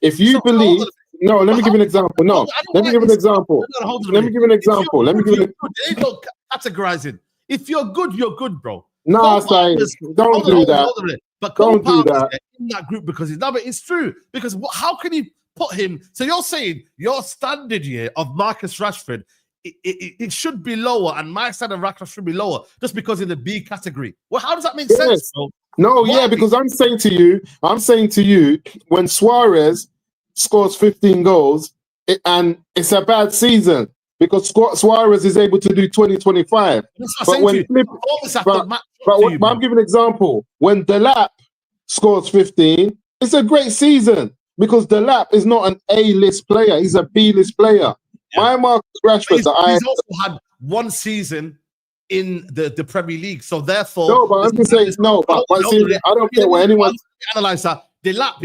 If you believe... No, let me give an example. No, let me give an example. Let me give an example. They don't categorizing. If you're good, bro. No, Saeed, don't do that. But don't do that in that group because it's true. Because how can you put him? So you're saying your standard here of Marcus Rashford, it should be lower, and my standard of Rashford should be lower just because in the B category. Well, how does that make sense, bro? No, because I'm saying to you, when Suarez scores 15 goals, and it's a bad season because Suarez is able to do 20-25. But I'm giving an example. When Delap scores 15, it's a great season because Delap is not an A-list player. He's a B-list player. My Marcus Rashford... He's also had one season in the Premier League. So therefore... No, but I'm just saying... I don't care what anyone... Analyze that. Delap,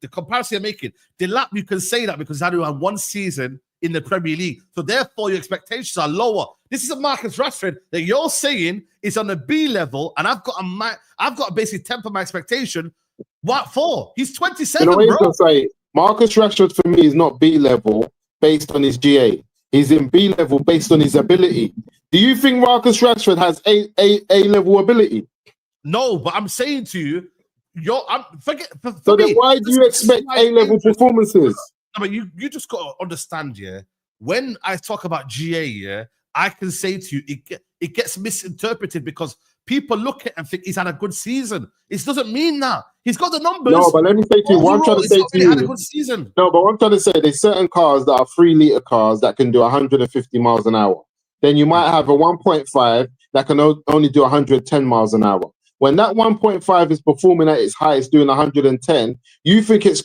the comparison you're making, Delap, you can say that because he had one season in the Premier League. So therefore, your expectations are lower. This is a Marcus Rashford that you're saying is on the B level, and I've got to basically temper my expectation. What for? He's 27, bro. Say, Marcus Rashford for me is not B level based on his GA. He's in B level based on his ability. Do you think Marcus Rashford has A level ability? No, but I'm saying to you, then why do you expect A-level performances? No, but you just got to understand, when I talk about GA, I can say to you, it gets misinterpreted because people look at it and think he's had a good season. It doesn't mean that. He's got the numbers. No, but let me say to you, what I'm trying to say to you, had a good season. No, but what I'm trying to say, there's certain cars that are 3-litre cars that can do 150 miles an hour. Then you might have a 1.5 that can only do 110 miles an hour. When that 1.5 is performing at its highest, doing 110, you think it's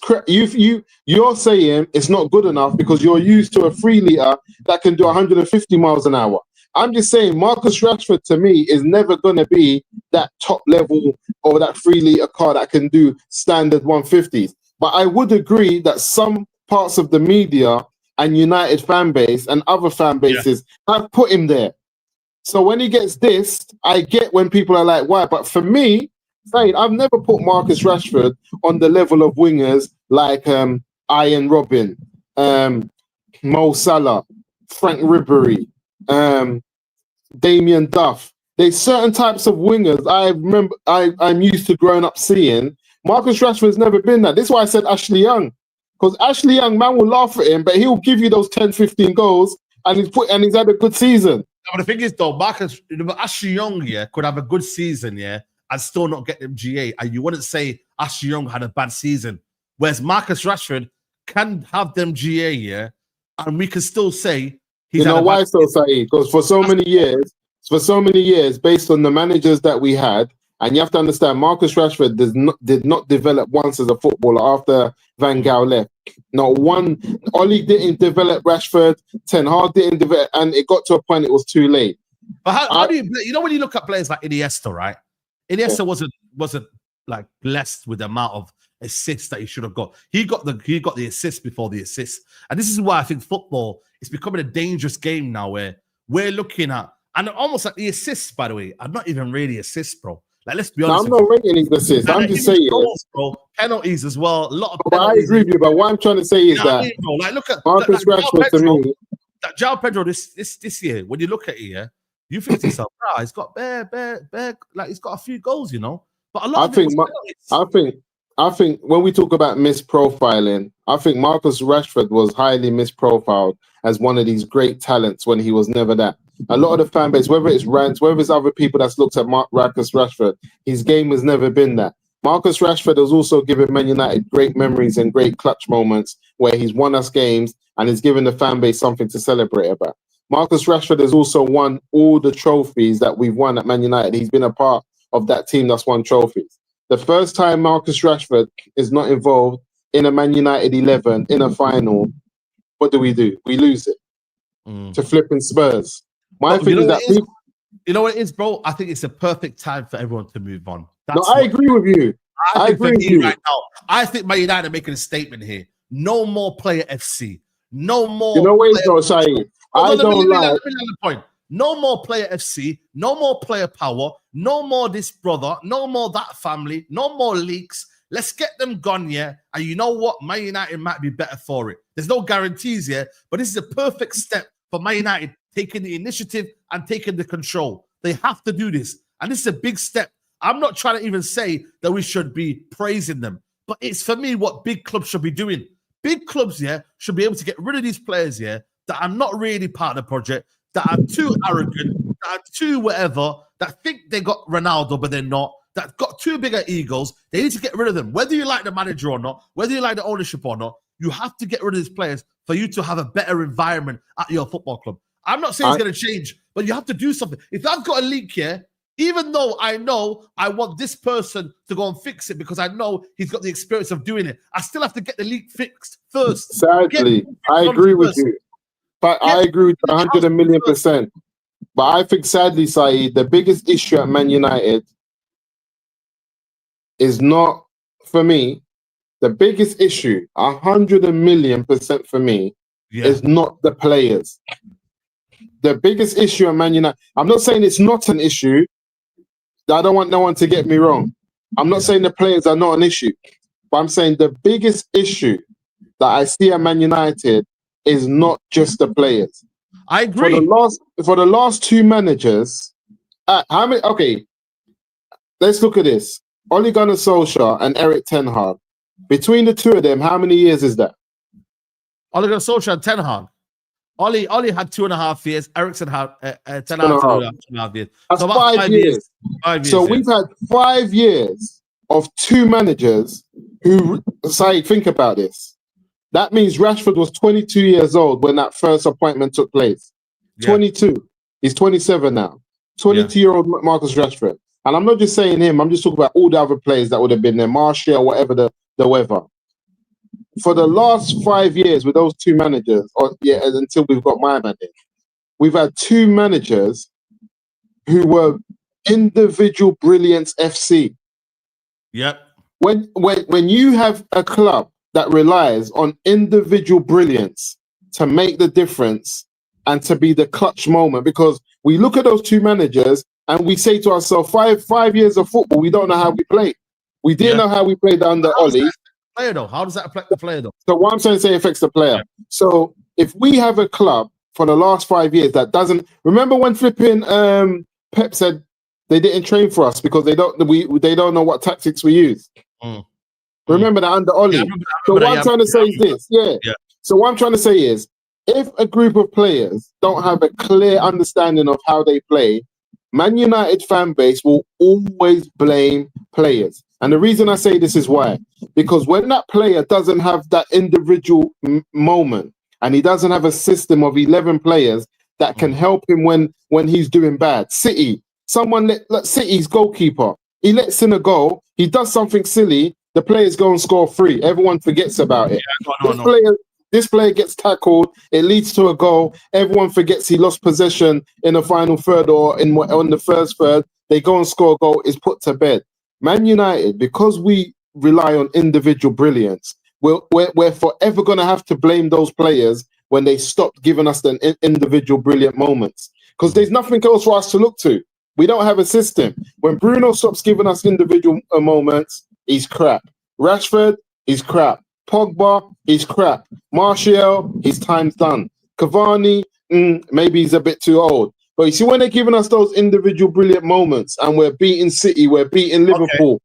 you're saying it's not good enough because you're used to a 3-litre that can do 150 miles an hour. I'm just saying Marcus Rashford to me is never going to be that top level or that 3-litre car that can do standard 150s. But I would agree that some parts of the media and United fan base and other fan bases have put him there. So when he gets dissed, I get when people are like, why? But for me, I've never put Marcus Rashford on the level of wingers like Ian Robin, Mo Salah, Frank Ribery, Damien Duff. There's certain types of wingers I'm used to growing up seeing. Marcus Rashford's never been that. This is why I said Ashley Young. Because Ashley Young, man will laugh at him, but he'll give you those 10, 15 goals, and he's had a good season. But the thing is, though, Ashley Young, could have a good season, and still not get them GA. And you wouldn't say Ashley Young had a bad season. Whereas Marcus Rashford can have them GA, and we can still say he's. You know why so, Saeed? Because for so many years, based on the managers that we had, and you have to understand, Marcus Rashford did not develop once as a footballer after Van Gaal left. Not one. Oli didn't develop Rashford. Ten Hag didn't develop, and it got to a point it was too late. But how do you when you look at players like Iniesta, right? Iniesta wasn't like blessed with the amount of assists that he should have got. He got the assist before the assist, and this is why I think football is becoming a dangerous game now, where we're looking at, and almost like the assists, by the way, are not even really assists, bro. Like, let's be honest. No, I'm not rating his assists. I'm just saying goals, bro. Penalties as well. A lot of penalties. I agree with you, but what I'm trying to say is that like, look at Marcus Rashford to me. That João Pedro this year, when you look at it, you think to yourself, he's got bare, like he's got a few goals, But a lot I think when we talk about misprofiling, I think Marcus Rashford was highly misprofiled as one of these great talents when he was never that. A lot of the fan base, whether it's rants, whether it's other people that's looked at Marcus Rashford, his game has never been that. Marcus Rashford has also given Man United great memories and great clutch moments where he's won us games and has given the fan base something to celebrate about. Marcus Rashford has also won all the trophies that we've won at Man United. He's been a part of that team that's won trophies. The first time Marcus Rashford is not involved in a Man United 11 in a final, what do? We lose it to flipping Spurs. My thing is that you know what it is, bro? I think it's a perfect time for everyone to move on. I agree with you. I agree with you. Right now, I think Man United are making a statement here. No more player FC. No more. You know what it's though, Saeed? I don't like. Let me the point. No more player FC. No more player power. No more this brother. No more that family. No more leaks. Let's get them gone, And you know what? Man United might be better for it. There's no guarantees, but this is a perfect step for Man United taking the initiative and taking the control. They have to do this. And this is a big step. I'm not trying to even say that we should be praising them, but it's for me what big clubs should be doing. Big clubs, should be able to get rid of these players, that are not really part of the project, that are too arrogant, that are too whatever, that think they got Ronaldo, but they're not, that got too bigger egos. They need to get rid of them. Whether you like the manager or not, whether you like the ownership or not, you have to get rid of these players for you to have a better environment at your football club. I'm not saying it's going to change, but you have to do something. If I've got a leak here, even though I know I want this person to go and fix it because I know he's got the experience of doing it, I still have to get the leak fixed first. Sadly, I agree with you. But I agree with you 100,000,000%. But I think, sadly, Saeed, the biggest issue at Man United is not, for me, the biggest issue, 100,000,000% for me, is not the players. The biggest issue at Man United, I'm not saying it's not an issue. I don't want no one to get me wrong. I'm not saying the players are not an issue. But I'm saying the biggest issue that I see at Man United is not just the players. I agree. For the last two managers, how many? Okay, let's look at this. Ole Gunnar Solskjaer and Erik ten Hag. Between the two of them, how many years is that? Ole Gunnar Solskjaer and ten Hag. Oli had 2.5 years. Ericsson had 2.5 years. That's so about 5 years. 5 years. So we've had 5 years of two managers who say, think about this. That means Rashford was 22 years old when that first appointment took place. 22. He's 27 now. 22-year-old Marcus Rashford. And I'm not just saying him. I'm just talking about all the other players that would have been there. Martial, whatever the weather. For the last 5 years with those two managers, until we've got my man in, we've had two managers who were individual brilliance FC. Yep. When you have a club that relies on individual brilliance to make the difference and to be the clutch moment, because we look at those two managers and we say to ourselves, five years of football, we don't know how we played. We didn't know how we played under Oli. Player though, how does that affect the player though? So what I'm saying it affects the player. Yeah. So if we have a club for the last 5 years that doesn't remember when flipping Pep said they didn't train for us because they don't know what tactics we use. Remember that under Oli. Yeah, So what I'm trying to say is this. Yeah. So what I'm trying to say is, if a group of players don't have a clear understanding of how they play, Man United fan base will always blame players. And the reason I say this is why. Because when that player doesn't have that individual moment, and he doesn't have a system of 11 players that can help him when he's doing bad. City, someone let City's goalkeeper, he lets in a goal, he does something silly, the players go and score 3. Everyone forgets about it. This player gets tackled, it leads to a goal, everyone forgets he lost possession in the final third or on the first third, they go and score a goal, is put to bed. Man United, because we rely on individual brilliance, we're forever going to have to blame those players when they stop giving us the individual brilliant moments. Because there's nothing else for us to look to. We don't have a system. When Bruno stops giving us individual moments, he's crap. Rashford, he's crap. Pogba, he's crap. Martial, his time's done. Cavani, maybe he's a bit too old. But you see, when they're giving us those individual brilliant moments and we're beating City, we're beating Liverpool,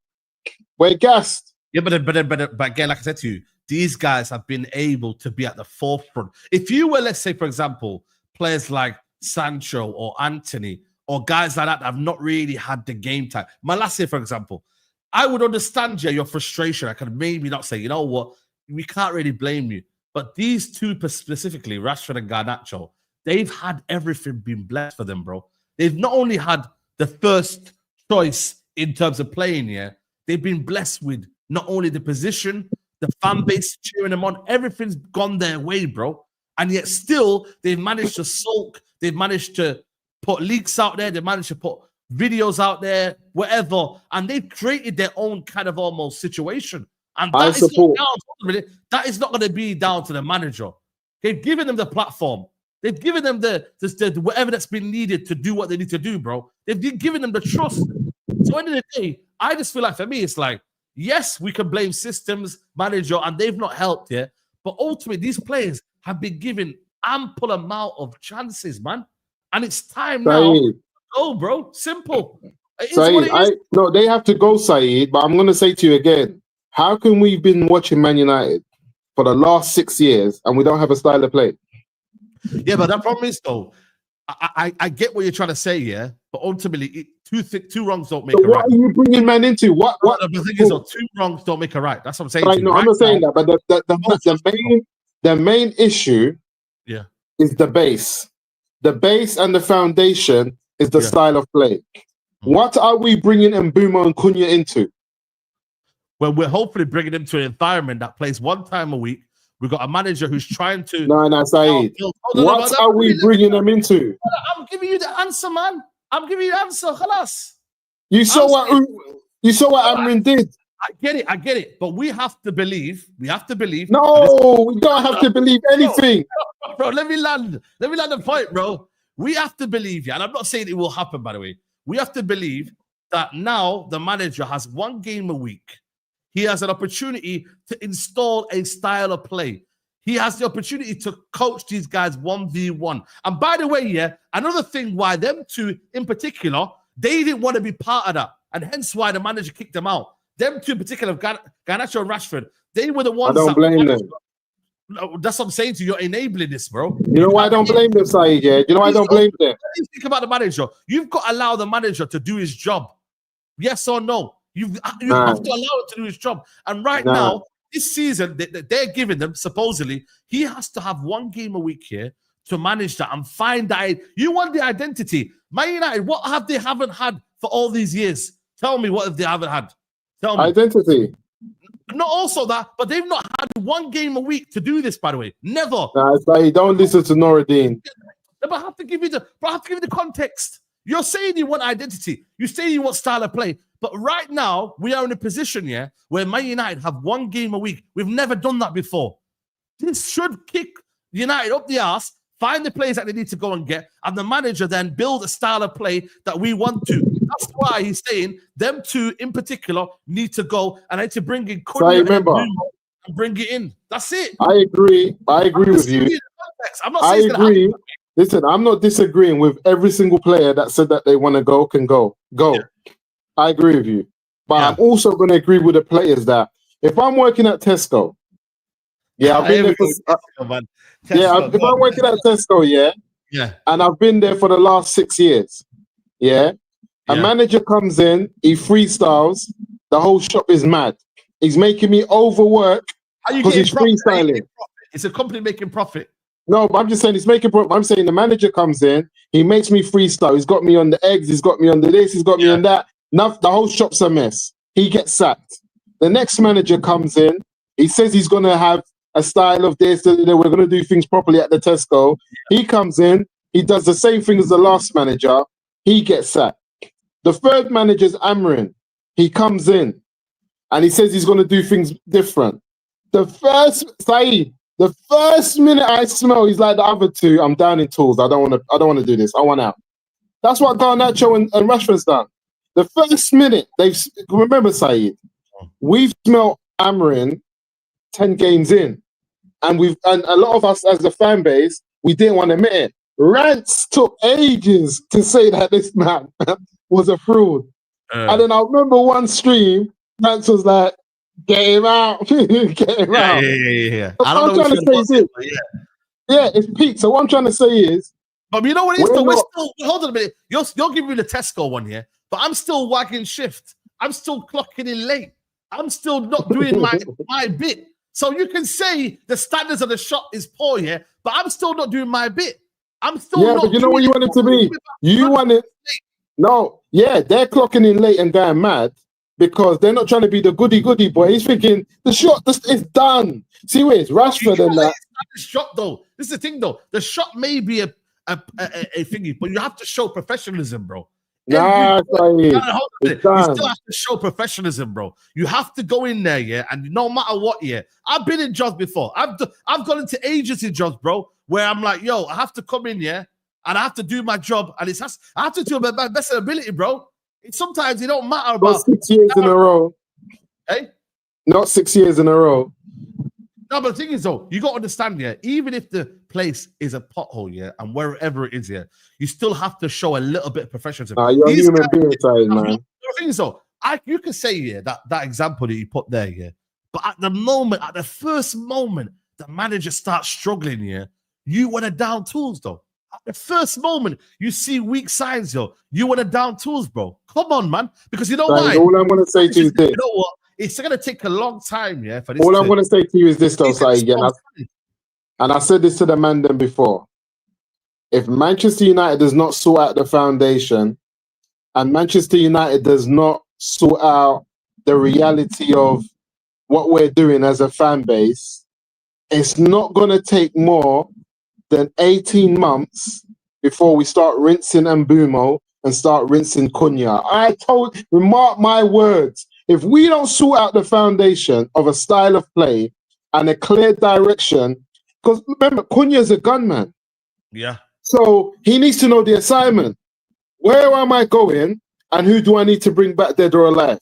we're gassed. Yeah, but again, like I said to you, these guys have been able to be at the forefront. If you were, let's say, for example, players like Sancho or Antony or guys like that have not really had the game time. Malacia, for example, I would understand your frustration. I could maybe not say, you know what, we can't really blame you. But these two specifically, Rashford and Garnacho, they've had everything been blessed for them, bro. They've not only had the first choice in terms of playing, they've been blessed with not only the position, the fan base cheering them on, everything's gone their way, bro. And yet still, they've managed to sulk, they've managed to put leaks out there, they've managed to put videos out there, whatever, and they've created their own kind of almost situation. And that is not going to be down to the manager. They've given them the platform. They've given them the whatever that's been needed to do what they need to do, bro. They've given them the trust. So at the end of the day, I just feel like for me, it's like, yes, we can blame systems, manager, and they've not helped here. But ultimately, these players have been given ample amount of chances, man. And it's time now to go, bro. Simple. No, they have to go, Saeed. But I'm going to say to you again, how can we been watching Man United for the last 6 years and we don't have a style of play? Yeah, but that problem is, though, I get what you're trying to say, yeah, but ultimately, two wrongs don't make a right. What are you bringing man into? What? The thing is, though, 2 wrongs don't make a right. That's what I'm saying. No, I'm not saying that, but the main issue, is the base. The base and the foundation is the style of play. What are we bringing Mbeumo and Cunha into? Well, we're hopefully bringing them to an environment that plays 1 time a week. We've got a manager who's trying to... No, Saeed. What are we bringing them into? I'm giving you the answer, man. I'm giving you the answer. Khalas. You saw what Amrin did. I get it. But we have to believe. No, we don't have to believe anything. Bro, let me land the point, bro. We have to believe, and I'm not saying it will happen, by the way. We have to believe that now the manager has 1 game a week. He has an opportunity to install a style of play. He has the opportunity to coach these guys 1v1. And by the way, another thing why them two in particular, they didn't want to be part of that. And hence why the manager kicked them out. Them two in particular, Garnacho and Rashford, they were the ones. I don't blame them. That's what I'm saying to you. You're enabling this, bro. You know why I don't blame them, Saeed? You know why I don't blame them? Think about the manager. You've got to allow the manager to do his job. Yes or no? You have to allow him to do his job. And right now, this season, they're giving them, supposedly, he has to have 1 game a week here to manage that and find that. You want the identity. Man United, what have they haven't had for all these years? Tell me what if they haven't had. Tell me. Identity. Not also that, but they've not had 1 game a week to do this, by the way. Never. It's like, don't listen to Noradine. But I have to give you the context. You're saying you want identity. You say you want style of play. But right now, we are in a position, where Man United have 1 game a week. We've never done that before. This should kick United up the arse, find the players that they need to go and get, and the manager then build a style of play that we want to. That's why he's saying them two in particular need to go and I need to bring in Cunha and bring it in. That's it. I agree with you. I'm not saying I agree. Listen, I'm not disagreeing with every single player that said that they want to go can go. Go. Yeah. I agree with you. But I'm also going to agree with the players that if I'm working at Tesco, yeah, I've been there for, Tesco, man. yeah, if I'm working at Tesco, yeah, and I've been there for the last 6 years, a manager comes in, he freestyles, the whole shop is mad. He's making me overwork because he's freestyling. It's a company making profit. No, but I'm just saying he's making profit. I'm saying the manager comes in, he makes me freestyle. He's got me on the eggs, he's got me on the this, he's got me on that. Now the whole shop's a mess. He gets sacked. The next manager comes in, he says he's going to have a style of this, we're going to do things properly at the Tesco. He comes in, he does the same thing as the last manager, he gets sacked. The third manager's Amrin. He comes in and he says he's going to do things different. Saeed, the first minute I smell he's like the other two, I'm down in tools. I don't want to do this. I want out. That's what Garnacho and Rashford's done. The first minute remember, Saeed, we've smelled Amrin 10 games in. And a lot of us as the fan base, we didn't want to admit it. Rants took ages to say that this man was a fraud. And then I remember one stream, Rants was like, get him out. Get him out. Yeah. I don't know what I'm trying to say is it's peak. So what I'm trying to say is, but you know what it is? We're still, hold on a minute. You're giving me the Tesco one here, but I'm still wagging shift. I'm still clocking in late. I'm still not doing my bit. So you can say the standards of the shop is poor, but I'm still not doing my bit. I'm still not. But you know what you want it to be? You want it. No, they're clocking in late and going mad because they're not trying to be the goody boy. He's thinking the shot is done. See where it's Rashford and that. The shot though. This is the thing though. The shot may be a thingy, but you have to show professionalism, bro. Nah, you still have to show professionalism, bro. You have to go in there, and no matter what, I've been in jobs before. I've gone into agency jobs, bro, where I'm like, yo, I have to come in, and I have to do my job, and I have to do my best ability, bro. Sometimes it don't matter about 6 years in a row. Hey, not 6 years in a row. No, but the thing is, though, you got to understand, even if the place is a pothole, and wherever it is, you still have to show a little bit of professionalism. You're a human being, man. The thing is, though, you can say, that example that you put there, but at the first moment, the manager starts struggling, you want to down tools, though. At the first moment, you see weak signs, you want to down tools, bro. Come on, man. Because you know why? All I'm going to say to you is this. You know what? It's going to take a long time, for this. All I'm going to say to you is this, though, Saeed, and I said this to the man then before. If Manchester United does not sort out the foundation, and Manchester United does not sort out the reality of what we're doing as a fan base, it's not going to take more than 18 months before we start rinsing Mbumo and start rinsing Cunha. Remark my words. If we don't sort out the foundation of a style of play and a clear direction, because remember, Cunha's a gunman. Yeah. So he needs to know the assignment. Where am I going and who do I need to bring back dead or alive?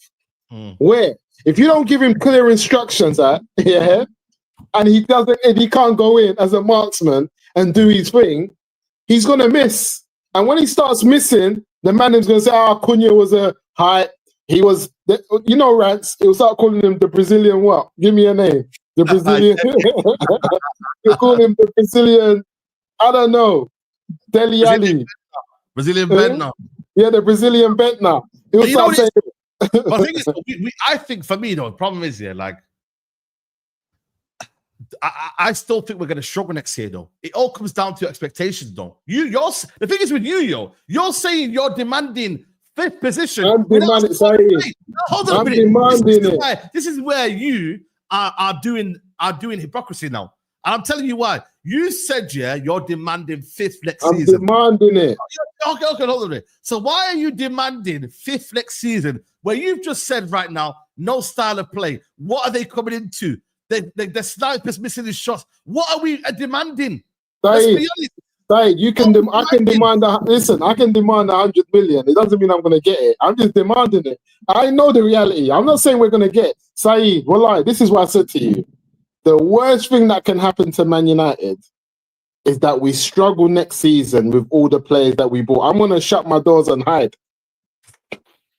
Where? If you don't give him clear instructions, and he can't go in as a marksman and do his thing, he's going to miss. And when he starts missing, the man is going to say, Cunha was a high. He was, Rants, he'll start calling him the Brazilian what? Give me a name. The Brazilian. You call him the Brazilian, I don't know, Deli Ali. Brazilian Bentner. Yeah, the Brazilian Bentner. He'll start saying but the thing is, I think for me, though, the problem is, I still think we're going to struggle next year, though. It all comes down to expectations, though. The thing is with you're saying you're demanding 5th position. I'm demanding, hold on a minute. Demanding it. This is where you are doing hypocrisy now. And I'm telling you why. You said, you're demanding 5th next season. I'm demanding it. Okay, hold on a minute. So why are you demanding 5th next season where you've just said right now, no style of play? What are they coming into? The snipers missing his shots. What are we demanding? Saeed, I can demand 100 million. It doesn't mean I'm going to get it. I'm just demanding it. I know the reality. I'm not saying we're going to get it. Saeed, wallahi, this is what I said to you. The worst thing that can happen to Man United is that we struggle next season with all the players that we bought. I'm going to shut my doors and hide.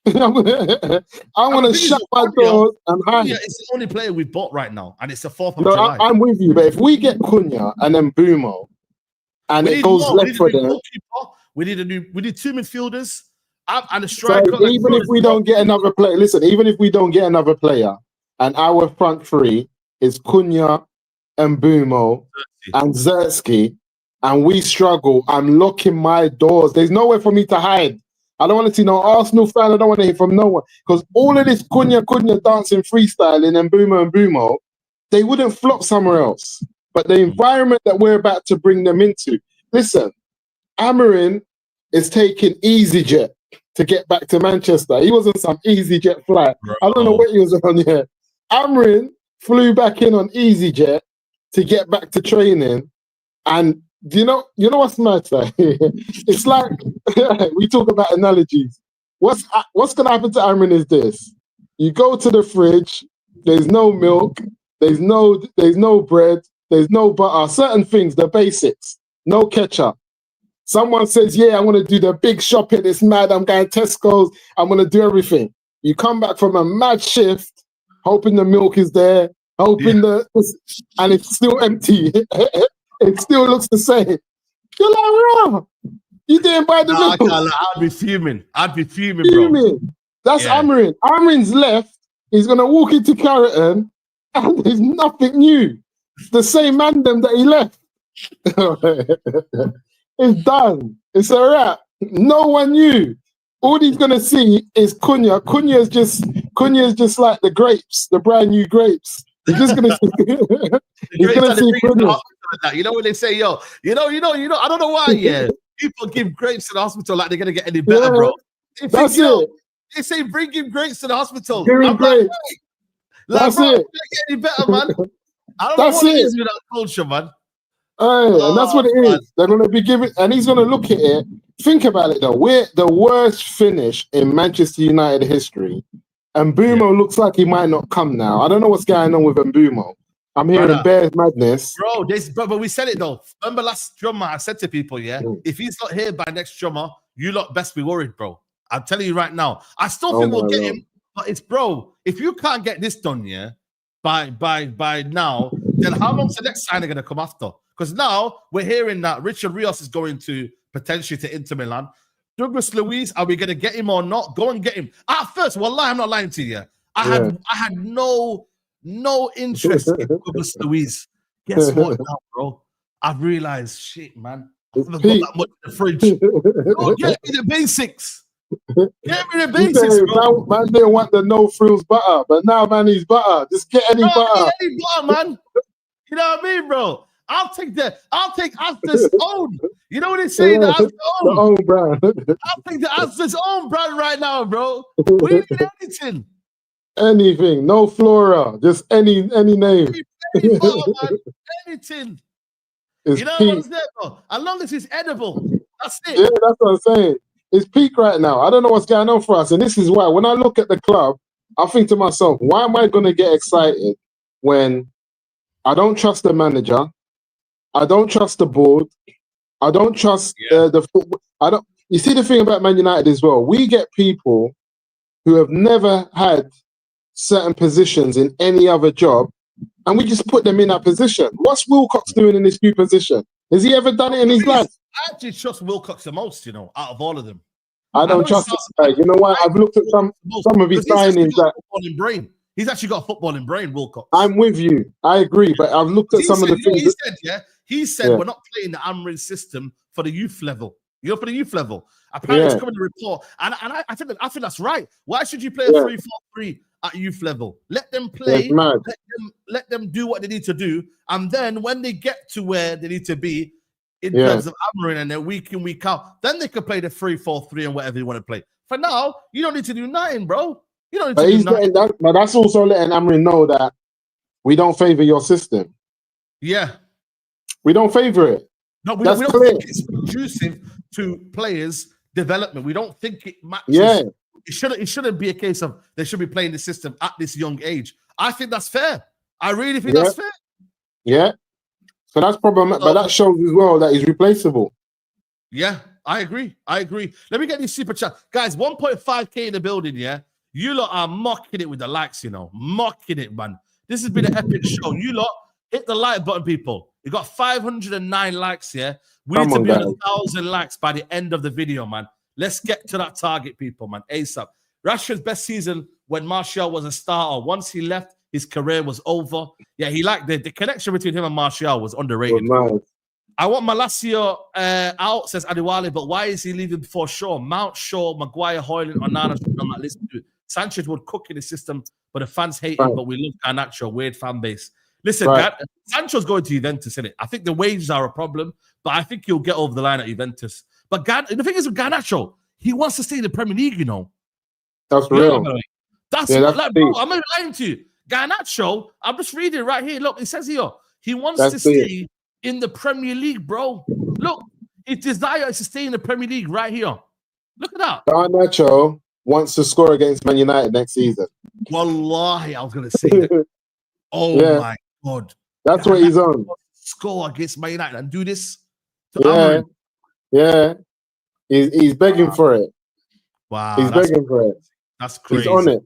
I'm gonna shut my doors and hide. Cunha is the only player we've bought right now, and it's the 4th of No, July. I'm with you, but if we get Cunha and then Bumo, and it goes left for them, we need 2 midfielders and a so striker. even if we don't get another player, listen, even if we don't get another player, and our front three is Cunha and Bumo and Zertsky, and we struggle, I'm locking my doors. There's nowhere for me to hide. I don't want to see no Arsenal fan. I don't want to hear from no one. Because all of this Cunha dancing, freestyling, and Bumo, they wouldn't flop somewhere else. But the environment that we're about to bring them into, listen, Amorim is taking EasyJet to get back to Manchester. He was on some EasyJet flight. Bro. I don't know what he was on here. Amorim flew back in on EasyJet to get back to training. And you know what's mad? It's like we talk about analogies. What's gonna happen to Amorim is this: you go to the fridge, there's no milk, there's no bread, there's no butter. Certain things, the basics, no ketchup. Someone says, "Yeah, I want to do the big shopping. It's mad. I'm going Tesco's. I'm gonna do everything." You come back from a mad shift, hoping the milk is there, hoping and it's still empty. It still looks the same. You're like, bro, you didn't buy the milk. I'd be fuming. Bro. That's Amorim. Amorim's left. He's going to walk into Carrington and there's nothing new. It's the same mandem that he left. It's done. It's a wrap. No one knew. All he's going to see is Cunha. Cunha is just like the grapes, the brand new grapes. He's just going to see. He's going to see Cunha. You know when they say, yo, you know, I don't know why, people give grapes to the hospital like they're gonna get any better, bro. That's it. They say bring him grapes to the hospital. Give him grapes. That's bro, it. Get any better, man. I don't know what it is with that culture, man. And that's what it is. They're gonna be giving, and he's gonna look at it. Think about it though. We're the worst finish in Manchester United history, and Bumo looks like he might not come now. I don't know what's going on with Bumo. I'm hearing Bears madness. Bro, but we said it though. Remember last drummer, I said to people, if he's not here by next drummer, you lot best be worried, bro. I'm telling you right now. I still think we'll get him, but it's if you can't get this done, by now, then how long's the next signing gonna come after? Because now we're hearing that Richard Rios is going to potentially to Inter Milan. Douglas Luiz, are we gonna get him or not? Go and get him. At first, wallahi, I'm not lying to you. I had no interest in Douglas Luiz. Guess what now, bro? I've realized, shit, man. I haven't got that much in the fridge. Go get me the basics. Get me the basics, bro. Man didn't want the no frills butter, but now man needs butter. Just get any butter. Any butter, man. You know what I mean, bro? I'll take Asda's own. You know what they say? The own brand. I'll take the Asda's own brand right now, bro. We need anything. Anything, no flora, just any name. Any butter, man. Anything. It's you know what's there, bro? As long as it's edible, that's it. Yeah, that's what I'm saying. It's peak right now. I don't know what's going on for us, and this is why when I look at the club, I think to myself, why am I going to get excited when I don't trust the manager, I don't trust the board, I don't trust the football. I don't. You see the thing about Man United as well. We get people who have never had certain positions in any other job, and we just put them in that position. What's Wilcox doing in this new position? Has he ever done it in his life? I actually trust Wilcox the most, out of all of them. I don't trust this guy. You know what? I've looked at some of his signings. He's actually got a footballing brain, Wilcox. I'm with you. I agree, but I've looked at some of the things. He said we're not playing the Amorim system for the youth level. For the youth level. Apparently, it's coming to report, and I think that's right. Why should you play a 3-4-3 at youth level? Let them play. Let them do what they need to do, and then when they get to where they need to be in terms of Amorim and they're week in, week out, then they can play the 3-4-3 and whatever they want to play. For now, you don't need to do nothing, bro. You don't need to do nothing. But that's also letting Amorim know that we don't favor your system. Yeah, we don't favor it. No, we don't think it's conducive to players' development. We don't think it matches. Yeah. It shouldn't be a case of they should be playing the system at this young age. I think that's fair. I really think that's fair. Yeah. So that's problematic, but that shows as well that he's replaceable. Yeah. I agree. Let me get these super chat. Guys, 1.5K in the building, yeah? You lot are mocking it with the likes, you know. Mocking it, man. This has been an epic show. You lot, hit the like button, people. You got 509 likes, yeah? We need to be on 1,000 likes by the end of the video, man. Let's get to that target, people, man. ASAP. Rashford's best season when Martial was a starter. Once he left, his career was over. Yeah, he liked the connection between him and Martial was underrated. Nice. I want Malacia out, says Adiwale, but why is he leaving before Shaw? Mount, Shaw, Maguire, Hoyland, Onana should be on that list too. Sanchez would cook in the system, but the fans hate him, but we love Garnacho, weird fan base. Listen, Sancho's going to Juventus, isn't it? I think the wages are a problem, but I think he'll get over the line at Juventus. But the thing is with Garnacho, he wants to stay in the Premier League, you know. That's real. That's like, bro, I'm not lying to you. Garnacho, I'm just reading right here. Look, it says here, he wants to stay in the Premier League, bro. Look, his desire is to stay in the Premier League right here. Look at that. Garnacho wants to score against Man United next season. Wallahi, I was going to say that. Oh, my God. That's what he's on. Score against Man United and do this. Yeah. He's begging for it. Wow. He's begging for it. That's crazy. He's on it.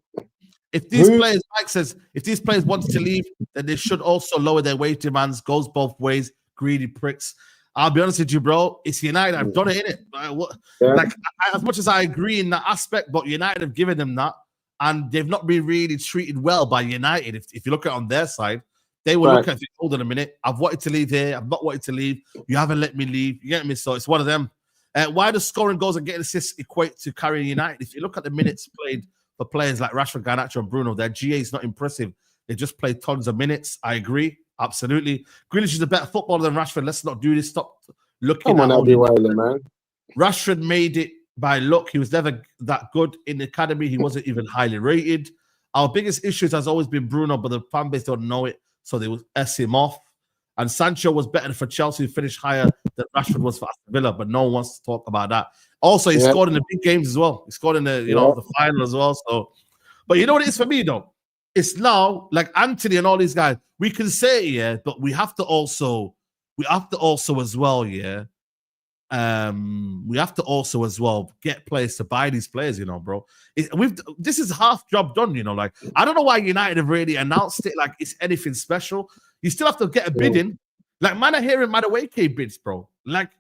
If these players, Mike says, if these players want to leave, then they should also lower their wage demands. Goes both ways. Greedy pricks. I'll be honest with you, bro. It's United. I've done it, innit? Like, as much as I agree in that aspect, but United have given them that, and they've not been really treated well by United. If you look at it on their side, they will look at it, hold on a minute. I've wanted to leave here. I've not wanted to leave. You haven't let me leave. You get me? So it's one of them. Why does scoring goals and getting assists equate to carrying United? If you look at the minutes played for players like Rashford, Garnacho, and Bruno, their GA is not impressive. They just play tons of minutes. I agree. Absolutely. Grealish is a better footballer than Rashford. Let's not do this. Stop looking at man. Rashford made it by luck. He was never that good in the academy. He wasn't even highly rated. Our biggest issues has always been Bruno, but the fan base don't know it, so they will S him off. And Sancho was better for Chelsea, finished higher than Rashford was for Aston Villa, but no one wants to talk about that. Also, he scored in the big games as well. He scored in the the final as well. So, but you know what it is for me though? It's now like Antony and all these guys. We can say but we have to also as well, we have to also as well get players to buy these players, you know, bro. This is half job done, you know. Like, I don't know why United have really announced it like it's anything special. You still have to get a bid in. Like, man, I hear Madueke bids, bro. Like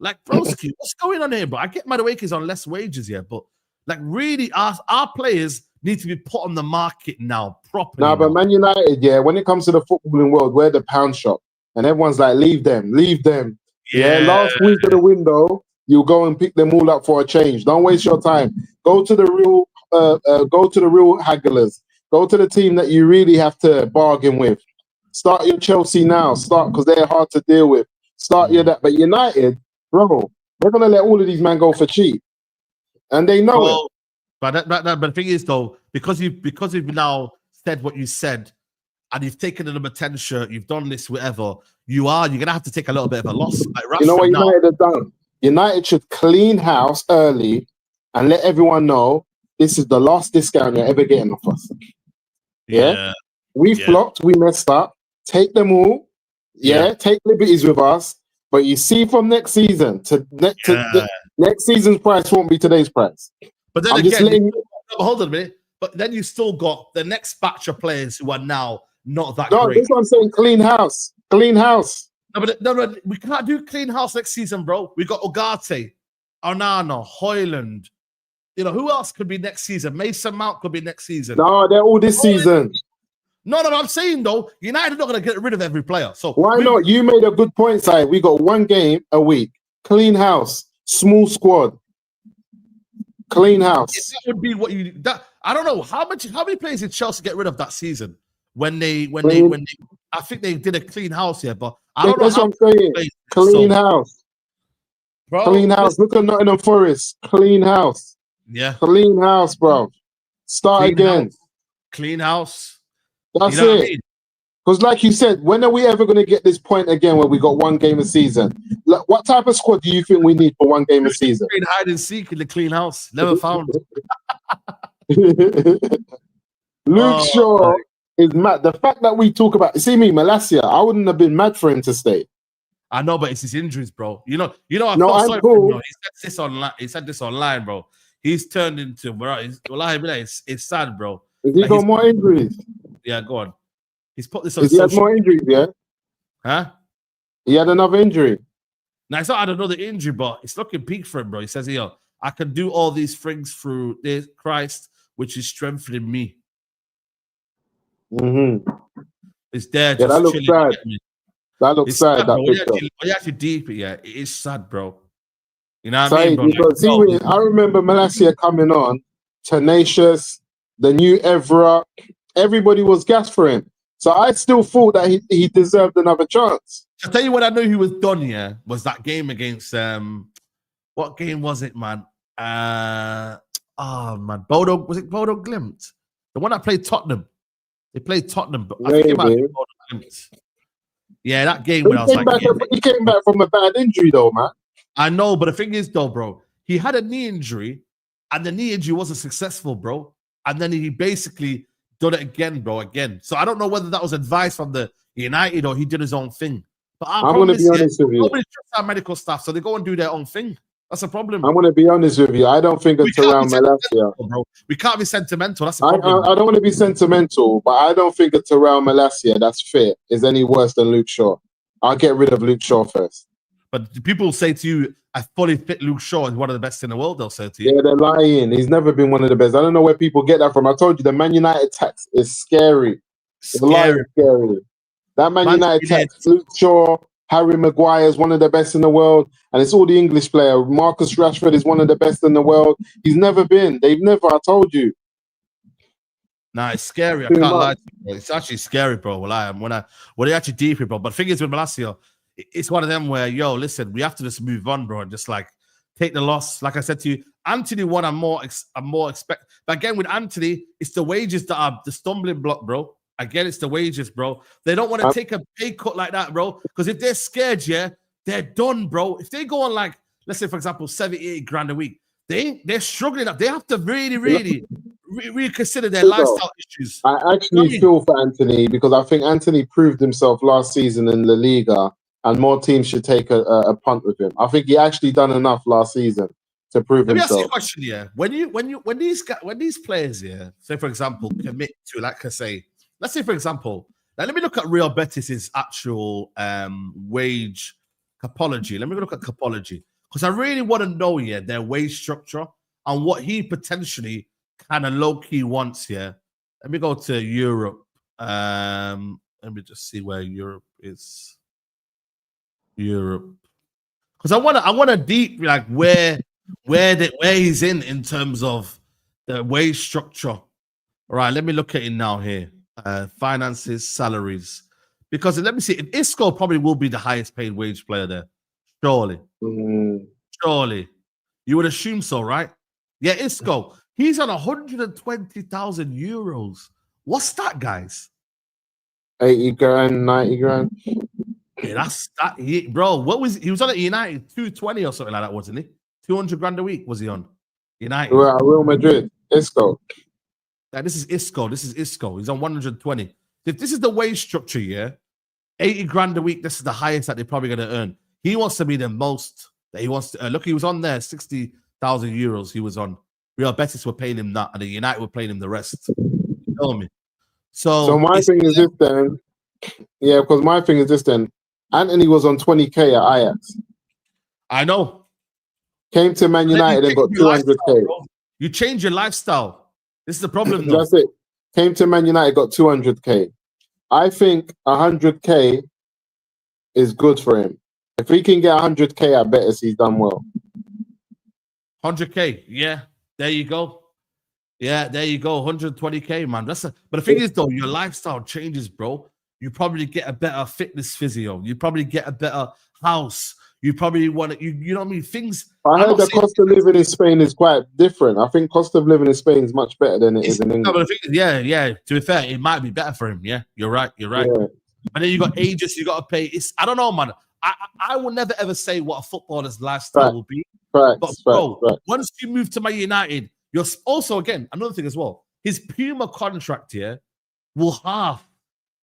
broski, what's going on here, bro? I get Madueke's on less wages, but like, really, our players need to be put on the market now properly. No, but Man United, when it comes to the footballing world, we're the pound shop, and everyone's like, leave them. Last week of the window, you go and pick them all up for a change. Don't waste your time. Go to the real hagglers. Go to the team that you really have to bargain with. Start your Chelsea now. Start, because they're hard to deal with. Start your that. But United, bro, they're gonna let all of these men go for cheap, and they know it. But the thing is though, because you've now said what you said, and you've taken the number 10 shirt, you've done this, whatever, you're gonna have to take a little bit of a loss. Like Rashford, you know what United have done? United should clean house early and let everyone know this is the last discount you're ever getting off us. We flopped, we messed up. Take them all, take liberties with us. But you see, from next season next season's price won't be today's price. But then again, hold on a minute. But then you still got the next batch of players who are now not that great. This one saying clean house. Clean house. No, we can't do clean house next season, bro. We got Ugarte, Onana, Hoyland. You know, who else could be next season? Mason Mount could be next season. No, they're all this season. No, I'm saying though, United are not going to get rid of every player. So why not? You made a good point, Saeed. We got one game a week. Clean house. Small squad. Clean house. That would be what you. I don't know how many players did Chelsea get rid of that season when they. I think they did a clean house here, but I don't know. That's what I'm saying. Clean house, bro. Clean house. Look at Nottingham Forest. Clean house. Yeah. Clean house, bro. Start clean again. House. Clean house. That's it. Because, like you said, when are we ever going to get this point again where we got one game a season? Like, what type of squad do you think we need for one game a season? Hide and seek in the clean house. Never found. Luke Shaw is mad. The fact that we talk about, see me, Malacia, I wouldn't have been mad for him to stay. I know, but it's his injuries, bro. You know. I No, felt I'm sorry for him, cool. bro. He said this online, bro. He's turned into, bro. It's sad, bro. Has he Like got more injuries? yeah, go on. He's put this on Has he had social more media. injuries, yeah? Huh? He had another injury. Now, it's not had another injury, but it's looking peak for him, bro. He says, yo, I can do all these things through this Christ, which is strengthening me. Mm-hmm. It's there Yeah, that just looks chilling. sad. That looks It's sad, sad, that bro. picture. When you actually deep it, yeah, it is sad, bro. You know what I mean, Saeed, bro? Like, because yo, I remember Malacia coming on, tenacious, the new Evra. Everybody was gassed for him. So I still thought that he deserved another chance. I'll tell you what I knew he was done, yeah, was that game against what game was it, man? Man, was it Bodo Glimt? The one that played Tottenham. They played Tottenham, but I think it might have been Bodo Glimt. Yeah, that game when I was like, He came back from a bad injury though, man. I know, but the thing is though, bro, he had a knee injury, and the knee injury wasn't successful, bro. And then he basically done it again, bro, again. So I don't know whether that was advice from the United or he did his own thing. But I'm going to be honest with you. Nobody trusts our medical staff, so they go and do their own thing. That's a problem. I'm going to be honest with you. I don't think it's Tyrell Malacia. Bro. We can't be sentimental. That's a problem. I don't want to be sentimental, but I don't think a Tyrell Malacia that's fit is any worse than Luke Shaw. I'll get rid of Luke Shaw first. But people say to you, I fully fit Luke Shaw is one of the best in the world, they'll say to you. Yeah, they're lying. He's never been one of the best. I don't know where people get that from. I told you, the Man United tax is scary. Scary. Scary. That Man United tax, Luke Shaw, Harry Maguire is one of the best in the world. And it's all the English player. Marcus Rashford is one of the best in the world. He's never been. They've never, I told you. Nah, it's scary. I can't lie to you. It's actually scary, bro. When they actually deep it, bro. But the thing is with Malacia, it's one of them where, yo, listen, we have to just move on, bro, and just like take the loss. Like I said to you, Antony won. I'm more expect. But again, with Antony, it's the wages that are the stumbling block, bro. Again, it's the wages, bro. They don't want to take a pay cut like that, bro. Because if they're scared, yeah, they're done, bro. If they go on like, let's say, for example, 78 grand a week, they're struggling up. They have to really reconsider their lifestyle issues. I actually feel for Antony because I think Antony proved himself last season in La Liga, and more teams should take a punt with him. I think he actually done enough last season to prove himself. Let me ask you a question, yeah. When these players, yeah, say for example, commit to, like I say, let's say for example, now let me look at Real Betis's actual wage capology. Let me look at capology because I really want to know, yeah, their wage structure and what he potentially kind of low key wants. Yeah, let me go to Europe. Let me just see where Europe is. Europe, because I want to deep like where he's in terms of the wage structure. All right, let me look at it now here. Finances, salaries, because let me see. Isco probably will be the highest paid wage player there. Surely, surely, you would assume so, right? Yeah, Isco. He's on 120,000 euros. What's that, guys? 80 grand, 90 grand. Yeah, that's that, bro. What was he was on at United 220 or something like that, wasn't he? 200 grand a week was he on United? Well, Real Madrid, Isco. Yeah, this is Isco. He's on 120. If this is the wage structure, yeah, 80 grand a week. This is the highest that they're probably going to earn. He wants to be the most that he wants to earn. Look, he was on there 60,000 euros. He was on. Real Betis were paying him that, and the United were paying him the rest. You know me. So my thing is this then. Yeah, because my thing is this then. Antony was on 20k at Ajax. I know. Came to Man United and got 200k. You change your lifestyle. This is the problem, though. That's it. Came to Man United, got 200k. I think 100k is good for him. If he can get 100k at Betis, he's done well. 100k, yeah. There you go. Yeah, there you go. 120k, man. But the thing is, though, your lifestyle changes, bro. You probably get a better fitness physio. You probably get a better house. You probably want to, you know what I mean? Things. I heard the cost of living in Spain is quite different. I think cost of living in Spain is much better than it is in England. Yeah. To be fair, it might be better for him. Yeah, you're right. Yeah. And then you got agents you got to pay. I don't know, man. I will never ever say what a footballer's lifestyle will be. But bro, once you move to Man United, you're also, again, another thing as well. His Puma contract here will half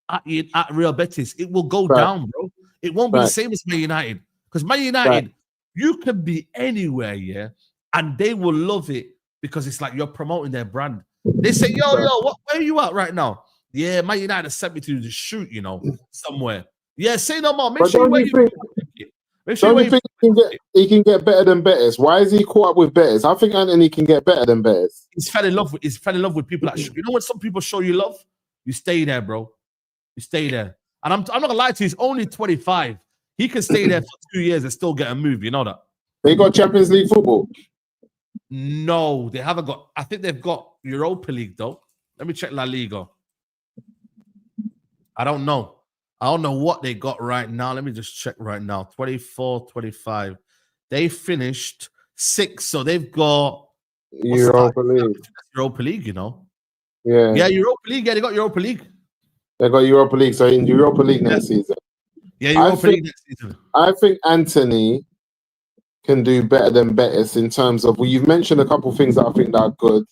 at Real Betis. It will go down, bro. It won't be the same as Man United. Because Man United, you can be anywhere, yeah, and they will love it because it's like you're promoting their brand. They say, yo, where are you at right now? Yeah, Man United sent me to the shoot, you know, somewhere. Yeah, say no more. Make But sure don't you think he can get better than Betis? Why is he caught up with Betis? I think Antony can get better than Betis. He's fell in love with people that you know when some people show you love, you stay there, bro. You stay there. And I'm not gonna lie to you, he's only 25. He can stay there for 2 years and still get a move, you know that. They got Champions League football. No, they haven't got. I think they've got Europa League though. Let me check La Liga. I don't know. I don't know what they got right now. Let me just check right now. 24, 25. They finished 6th, so they've got Europa League. Europa League, you know. Yeah. Yeah, Europa League. Yeah, they got Europa League. They got Europa League. So in Europa League next season. Yeah, Europa League next season. I think Antony can do better than Betis in terms of, well, you've mentioned a couple of things that I think that are good.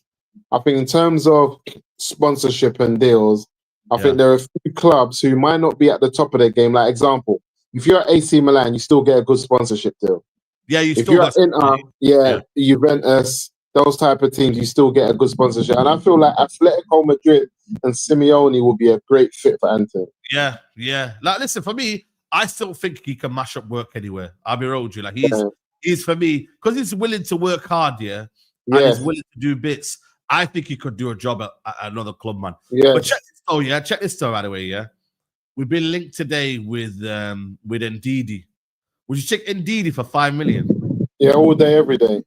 I think in terms of sponsorship and deals, I think there are a few clubs who might not be at the top of their game. Like example, if you're at AC Milan, you still get a good sponsorship deal. Yeah, if you're at Inter, Juventus, those type of teams, you still get a good sponsorship. And I feel like Atletico Madrid and Simeone will be a great fit for Antony. Yeah, yeah. Like, listen, for me, I still think he can mash up work anywhere. I'll be real with you. Like, he's for me, because he's willing to work hard, and he's willing to do bits. I think he could do a job at another club, man. Yeah. But check this though, check this though, by the way, We've been linked today with Ndidi. Would you check Ndidi for 5 million? Yeah, all day, every day.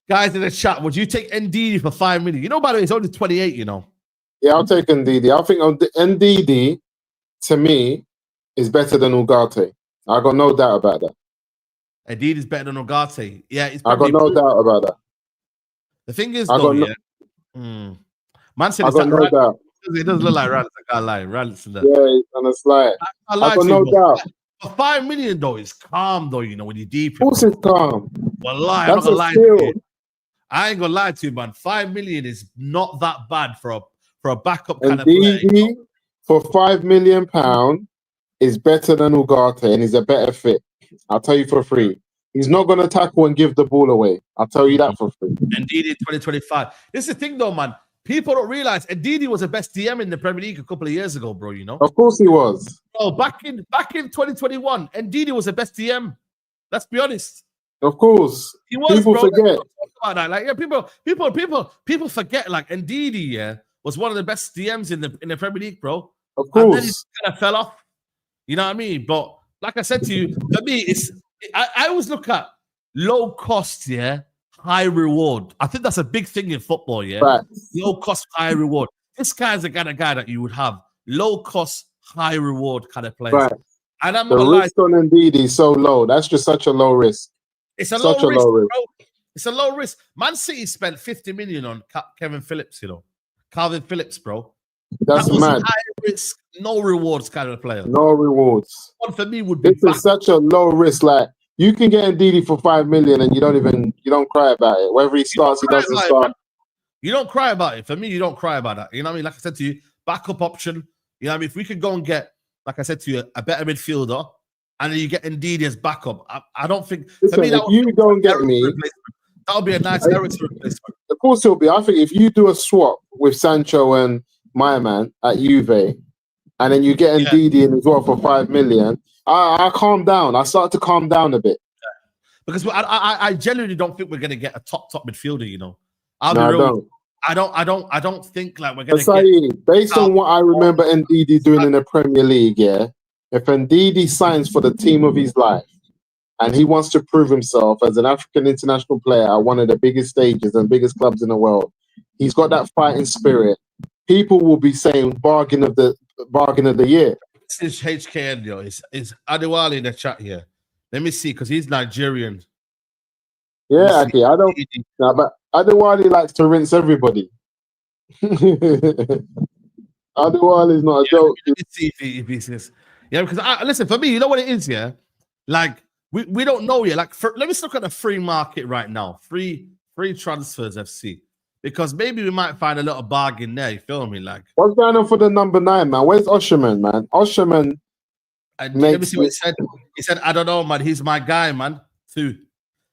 Guys in the chat, would you take Ndidi for 5 million? You know, by the way, he's only 28, you know. Yeah, I'll take Ndidi. I think Ndidi, to me, is better than Ugarte. I got no doubt about that. Ndidi is better than Ugarte. Yeah, I got no doubt about that. The thing is, though, man said it's no doubt. It doesn't look like Rallis. I can't lie. Rallis in that. Yeah, he's on a slide. I got no doubt. For 5 million, though, it's calm, though, you know, when you're deep. Of course it's calm. Well, I'm not gonna lie to you. I ain't gonna lie to you, man. 5 million is not that bad for a backup kind of player. You know? For £5 million is better than Ugarte and he's a better fit. I'll tell you for free. He's not going to tackle and give the ball away. I'll tell you that for free. Ndidi 2025. This is the thing, though, man. People don't realize Ndidi was the best DM in the Premier League a couple of years ago, bro. You know. Of course he was. Oh, back in 2021, Ndidi was the best DM. Let's be honest. Of course. He was. People bro. forget. About that. Like, people forget. Like Ndidi, was one of the best DMs in the Premier League, bro. Of course. And then he kind of fell off. You know what I mean? But like I said to you, for me, I always look at low cost, high reward. I think that's a big thing in football, Right. Low cost, high reward. This guy's the kind of guy that you would have low cost, high reward kind of players. Right. And I'm the risk on Ndidi is so low. That's just such a low risk. It's a low risk, bro. It's a low risk. Man City spent 50 million on Calvin Phillips, bro. That's mad. High risk, no rewards kind of player. No rewards. One for me would be. This is such a low risk. Like you can get Ndidi for 5 million and you don't cry about it. Whether he starts, he doesn't start. You don't cry about it. For me, you don't cry about that. You know what I mean? Like I said to you, backup option. You know what I mean? If we could go and get, like I said to you, a better midfielder, and then you get Ndidi as backup, I don't think. Listen, for me, if you don't get me, that would be a nice Eriksen replacement. Of course, it'll be. I think if you do a swap with Sancho and my man at Juve, and then you get Ndidi in as well for 5 million, I calm down. I start to calm down a bit. Because I genuinely don't think we're going to get a top midfielder. You know, I don't think like we're going to get. Based on what I remember Ndidi doing in the Premier League, if Ndidi signs for the team of his life and he wants to prove himself as an African international player at one of the biggest stages and biggest clubs in the world, he's got that fighting spirit. People will be saying bargain of the year. This is HKN, yo. Is Adewale in the chat here? Let me see, because he's Nigerian. Yeah, okay. But Adewale likes to rinse everybody. Adewale is not a joke. Let me see if he says, because listen, for me, you know what it is, like we don't know yet. Like, let me look at the free market right now. Free transfers, FC. Because maybe we might find a little bargain there. You feel me? Like, what's going on for the number 9, man? Where's Osherman, man? Osherman And let me see what he said. He said, I don't know, man. He's my guy, man, too.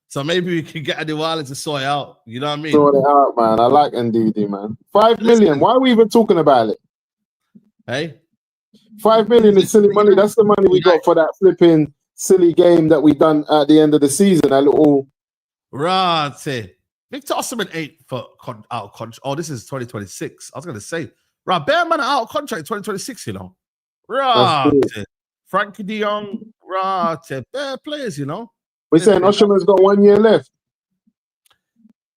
So maybe we can get Adewale to sort it out. You know what I mean? Sort it out, man. I like NDD, man. 5 million. Why are we even talking about it? Hey? 5 million is silly money. That's the money we got for that flipping silly game that we done at the end of the season. That little... Right. Victor Osimhen ain't out of contract. Oh, this is 2026. I was going to say, right, bear man out of contract in 2026, you know. Right. Frankie de Jong, right. Bear players, you know. We're saying Osimhen's got 1 year left.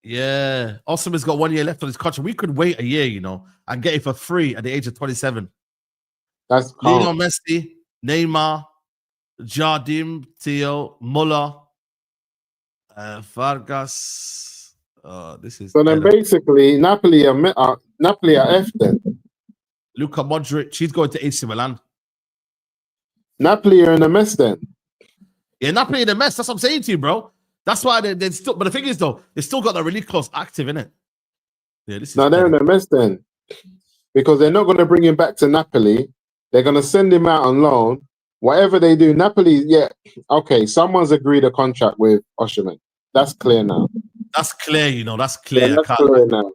Yeah. Osimhen's got 1 year left on his contract. We could wait a year, you know, and get it for free at the age of 27. That's Lionel Messi, Neymar, Jardim, Theo, Muller, Vargas. This is so then basically Napoli are F then. Luka Modric, he's going to AC Milan. Napoli are in a mess then. Yeah, Napoli in a mess. That's what I'm saying to you, bro. That's why they're still. But the thing is, though, they still got that really close active in it. Yeah, this is. Now they're in a mess then, because they're not going to bring him back to Napoli. They're going to send him out on loan. Whatever they do, Napoli, yeah, okay. Someone's agreed a contract with Osimhen. That's clear now. That's clear, you know. That's clear. Yeah, that's clear now.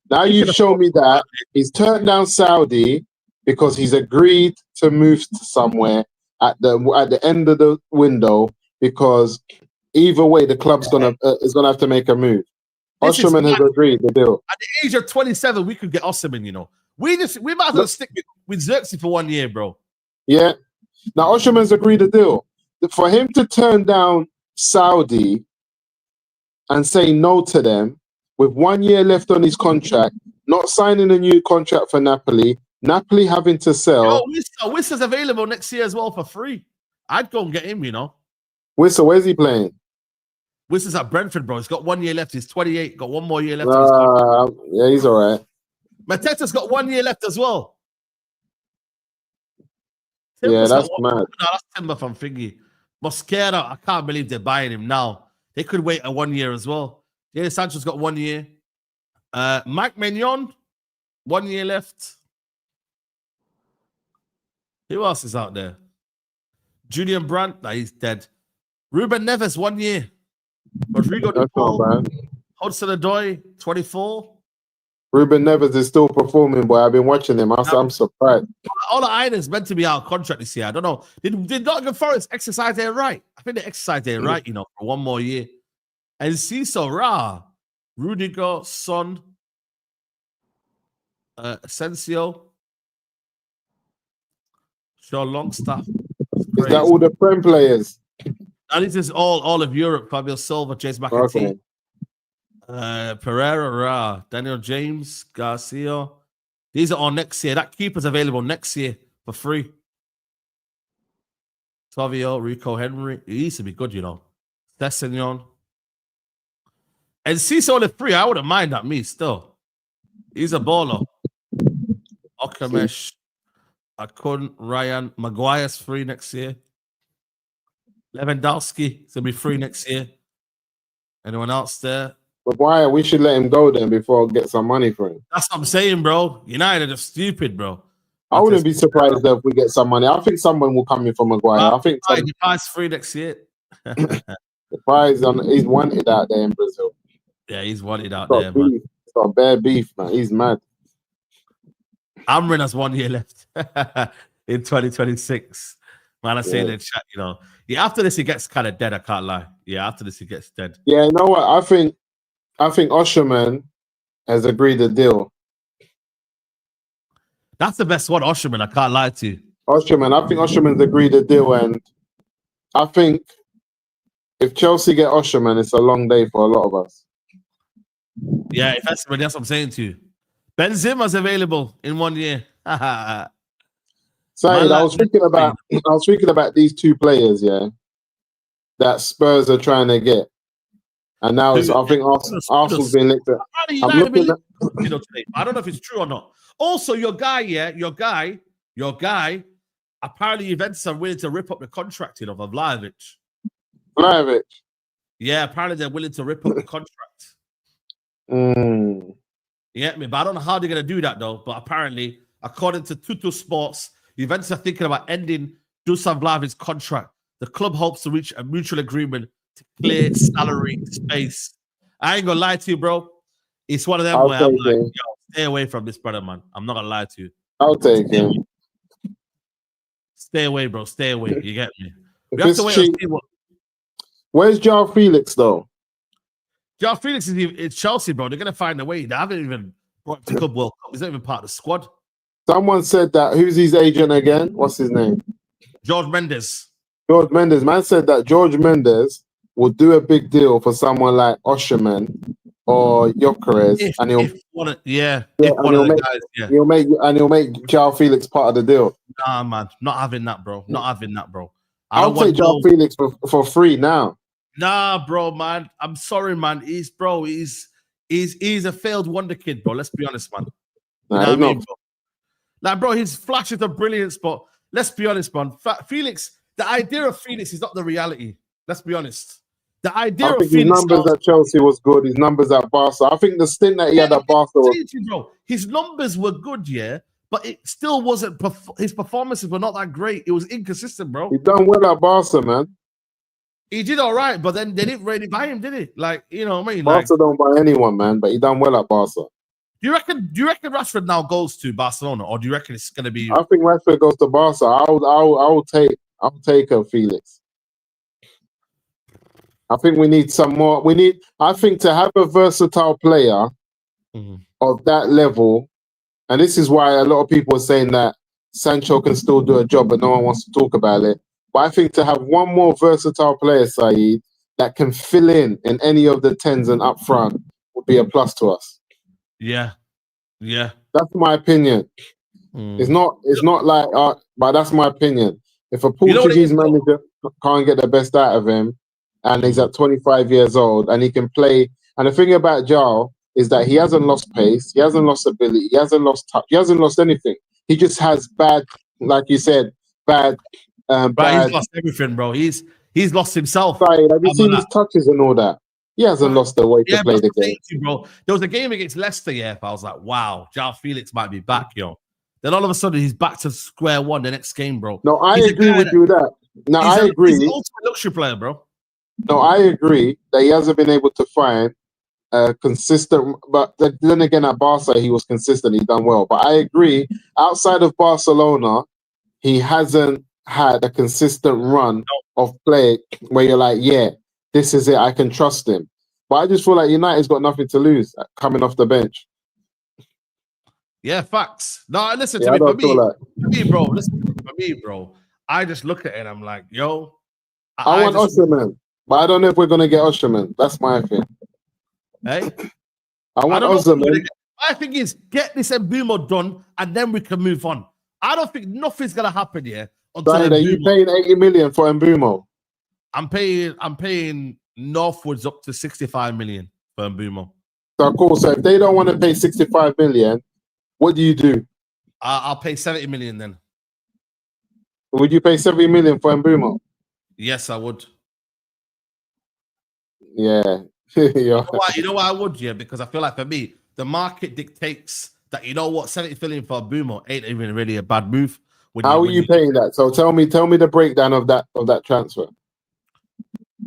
Now you've shown me that he's turned down Saudi because he's agreed to move to somewhere at the end of the window, because either way the club's is gonna have to make a move. Osimhen has agreed the deal. At the age of 27, we could get Osimhen, you know. We might as well stick with Xerxes for 1 year, bro. Yeah. Now Osimhen's agreed the deal. For him to turn down Saudi and say no to them with 1 year left on his contract, not signing a new contract for Napoli having to sell. Wissa's available next year as well for free. I'd go and get him, you know. Wissa, where's he playing? Wissa's at Brentford, bro. He's got 1 year left. He's 28. Got 1 more year left. Yeah, he's all right. Mateta's got 1 year left as well. Yeah, that's mad. No, that's Timber from Figgy. Mosquera, I can't believe they're buying him now. They could wait a 1 year as well. Jadon Sancho's got 1 year. Mike Maignan, 1 year left. Who else is out there? Julian Brandt, he's dead. Ruben Neves, 1 year. Rodrigo de Paul, Hudson-Odoi, 24. Ruben Neves is still performing, boy. I've been watching him. I'm surprised. All the islands meant to be out of contract this year. I don't know. Did Nottingham Forest exercise their right? I think they exercised their right, you know, for 1 more year. And Ciso, Rudiger, Son, Asensio, Shaw Longstaff. Is that all the Prem players? And this is all of Europe. Fabio Silva, James McAtee, Pereira, Daniel James, Garcia. These are all next year. That keeper's available next year for free. Savio, Rico Henry. He used to be good, you know. Sessignon. And Ciso on the free. I wouldn't mind that, me still. He's a baller. Okamesh, Akun, Ryan, Maguire's free next year. Lewandowski is going to be free next year. Anyone else there? Maguire, we should let him go then before we get some money for him. That's what I'm saying, bro. United are stupid, bro. I wouldn't be surprised if we get some money. I think someone will come in for Maguire. I think the price free next year. The prize he's wanted out there in Brazil. Yeah, he's wanted out there, man. He's got bare beef, man. He's mad. Amrin has 1 year left in 2026. Man, I say in the chat, you know. Yeah, after this, he gets kind of dead. I can't lie. Yeah, after this, he gets dead. Yeah, you know what? I think Osimhen has agreed the deal. That's the best one, Osimhen. I can't lie to you. I think Osimhen's agreed the deal, and I think if Chelsea get Osimhen, it's a long day for a lot of us. Yeah, that's what I'm saying to you. Benzema's available in 1 year. Saeed, I was thinking about these two players, yeah, that Spurs are trying to get, and now I think Arsenal's been linked. I don't know if it's true or not. Also, your guy. Apparently, Juventus are willing to rip up the contract of Vlahovic. Vlahovic. Yeah, apparently they're willing to rip up the contract. Yeah, but I don't know how they're gonna do that though. But apparently, according to Tutu Sports, Juventus are thinking about ending Dusan Vlahović's contract. The club hopes to reach a mutual agreement to clear salary space. I ain't gonna lie to you, bro. It's one of them where I'm like, yo, stay away from this brother, man. I'm not gonna lie to you. I'll take him. Stay away, bro. Stay away. You get me? We have to wait and see what. Where's Joao Felix though? Joao Felix is in Chelsea, bro. They're gonna find a way. They haven't even brought him to Club World Cup. He's not even part of the squad. Someone said that. Who's his agent again? What's his name? George Mendes. George Mendes. Man said that George Mendes would do a big deal for someone like Osherman or Gyökeres, and he'll make Joao Felix part of the deal. Nah, man, not having that, bro. Not having that, bro. I'll take Joao Felix for free now. Nah, bro, man. I'm sorry, man. He's a failed wonder kid, bro. Let's be honest, man. Nah, you know what I mean, bro? Like, bro, his flashes of brilliance, but let's be honest, man. Felix, the idea of Felix is not the reality. Let's be honest. The idea of Felix. His numbers at Chelsea was good. His numbers at Barca. I think the stint that he had at Barca bro, his numbers were good, yeah, but it still wasn't. His performances were not that great. It was inconsistent, bro. He done well at Barca, man. He did all right, but then they didn't really buy him, did it? Like, you know what I mean? Barca don't buy anyone, man, but he done well at Barca. Do you reckon Rashford now goes to Barcelona, or do you reckon it's going to be? I think Rashford goes to Barca. I'll take a Felix. I think we need some more. I think to have a versatile player of that level, and this is why a lot of people are saying that Sancho can still do a job, but no one wants to talk about it. But I think to have one more versatile player, Saeed, that can fill in any of the 10s and up front would be a plus to us. Yeah. That's my opinion. It's not like, but that's my opinion. If a Portuguese manager can't get the best out of him, and he's at 25 years old, and he can play, and the thing about Joao is that he hasn't lost pace, he hasn't lost ability, he hasn't lost touch, he hasn't lost anything. He just has bad, like you said, bad. But he's lost everything, bro. He's lost himself. Right, have you seen his touches and all that? He hasn't lost the way to play the game. Bro. There was a game against Leicester, yeah. I was like, wow, Joao Felix might be back, yo. Then all of a sudden, he's back to square one the next game, bro. No, I agree with you that. No, I agree. He's an ultimate luxury player, bro. No, I agree that he hasn't been able to find a consistent. But then again, at Barca, he was consistent. He done well. But I agree, outside of Barcelona, he hasn't had a consistent run of play where you're like, yeah, this is it. I can trust him. But I just feel like United's got nothing to lose coming off the bench. Yeah, facts. No, listen to me. For me, bro, I just look at it and I'm like, yo. I want Osherman, but I don't know if we're going to get Osherman. That's my thing. Hey? I want Osherman. My thing is, get this Mbeumo done and then we can move on. I don't think nothing's going to happen here. Are you paying 80 million for Mbeumo? I'm paying northwards up to 65 million for Mbeumo. So cool. So if they don't want to pay 65 million, what do you do? I'll pay 70 million then. Would you pay 70 million for Mbeumo? Yes, I would. Yeah. You know why I would, yeah? Because I feel like for me, the market dictates that, you know what, 70 million for Mbeumo ain't even really a bad move. How are you paying that? So tell me the breakdown of that transfer.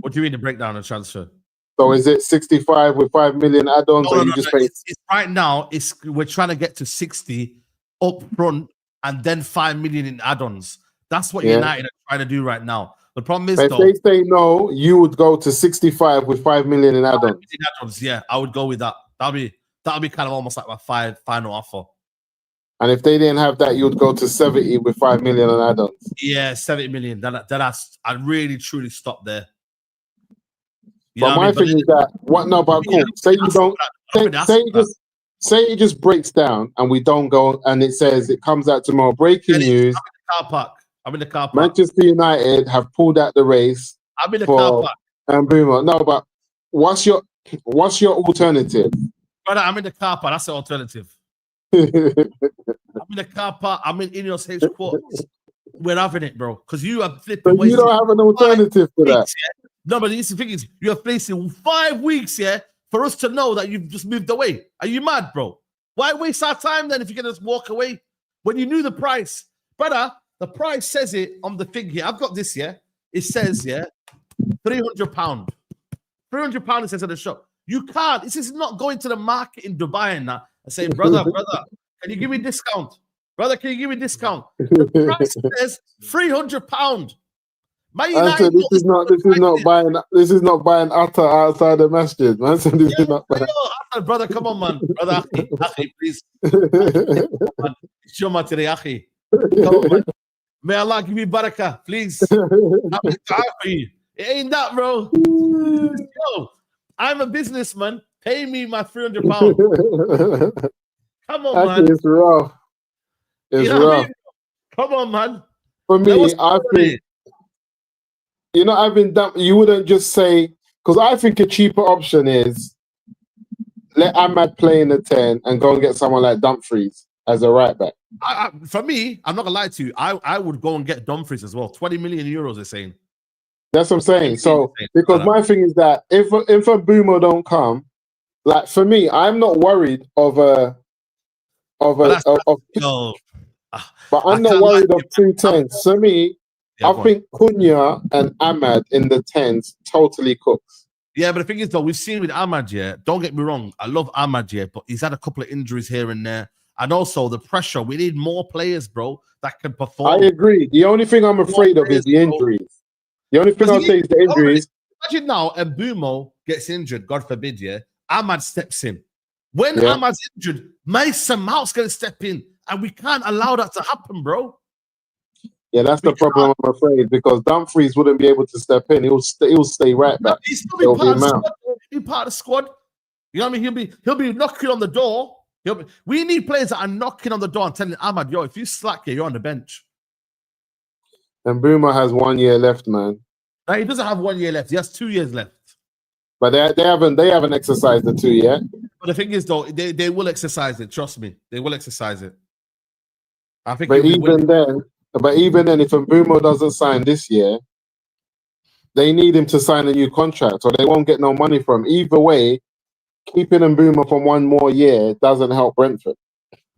What do you mean the breakdown of transfer? So is it 65 with 5 million add-ons, or you just pay? It's right now, we're trying to get to 60 up front and then 5 million in add-ons. That's what United are trying to do right now. The problem is, if they say no, you would go to 65 with 5 million in add-ons. Yeah, I would go with that. That'll be kind of almost like my final offer. And if they didn't have that, you would go to 70 with 5 million in add-ons. Yeah, 70 million. I'd really truly stop there. But my thing is that cool. Say you don't. Say it just breaks down and we don't go, and it says it comes out tomorrow. Breaking news. I'm in the car park. Manchester United have pulled out the race. I'm in the car park. Mbeumo. No, but what's your alternative? Brother, I'm in the car park. That's the alternative. I'm in the car park. I'm in Ineos headquarters. We're having it, bro. Because you are flipping. But you don't have an alternative to that. No, but the thing is, you have facing 5 weeks, for us to know that you've just moved away. Are you mad, bro? Why waste our time then if you can just walk away when you knew the price? Brother, The price says it on the thing here. I've got this, yeah. It says, yeah, £300. £300 it says on the shop. You can't. This is not going to the market in Dubai and that and saying, brother, can you give me a discount? Brother, can you give me a discount? The price says £300. Answer, this is not buying utter outside the masjid, man. So this is not buying. Brother, come on, man. Brother, Akhi, please. Show me today, Akhi. Come on, man. May Allah give you barakah, please. It ain't that, bro. Yo, I'm a businessman. Pay me my £300. Come on, man. It's rough. It's rough. I mean? Come on, man. For me, I think, you wouldn't just say, because I think a cheaper option is let Ahmad play in the 10 and go and get someone like Dumfries as a right back. For me, I'm not gonna lie to you. I would go and get Dumfries as well. 20 million euros, they're saying. That's what I'm saying. So because my thing is that if a Boomer don't come, like for me, I'm not worried but I'm not worried of 210s. For me, I think Cunha and Ahmad in the 10s totally cooks. Yeah, but the thing is, though, we've seen with Ahmad, yeah, don't get me wrong, I love Ahmad, yeah, but he's had a couple of injuries here and there. And also the pressure. We need more players, bro, that can perform. I agree. The only thing I'm afraid of is the injuries. The only thing I'll say is the injuries. Imagine now, Mbumo gets injured, God forbid, yeah, Ahmad steps in. When Ahmad's injured, Mason Mount's going to step in. And we can't allow that to happen, bro. Yeah, that's the problem, I'm afraid, because Dumfries wouldn't be able to step in. He'll stay right back. He'll still be part of the squad. He'll be part of the squad. You know what I mean? He'll be knocking on the door. We need players that are knocking on the door and telling Ahmad, yo, if you slack here, you're on the bench. And Boomer has 1 year left, man. No, he doesn't have 1 year left. He has 2 years left. But they haven't exercised the 2 yet. But the thing is, though, they will exercise it. Trust me, they will exercise it. I think. But even then, if Mbumo doesn't sign this year, they need him to sign a new contract, or they won't get no money from him. Either way, keeping Mbumo for 1 more year doesn't help Brentford.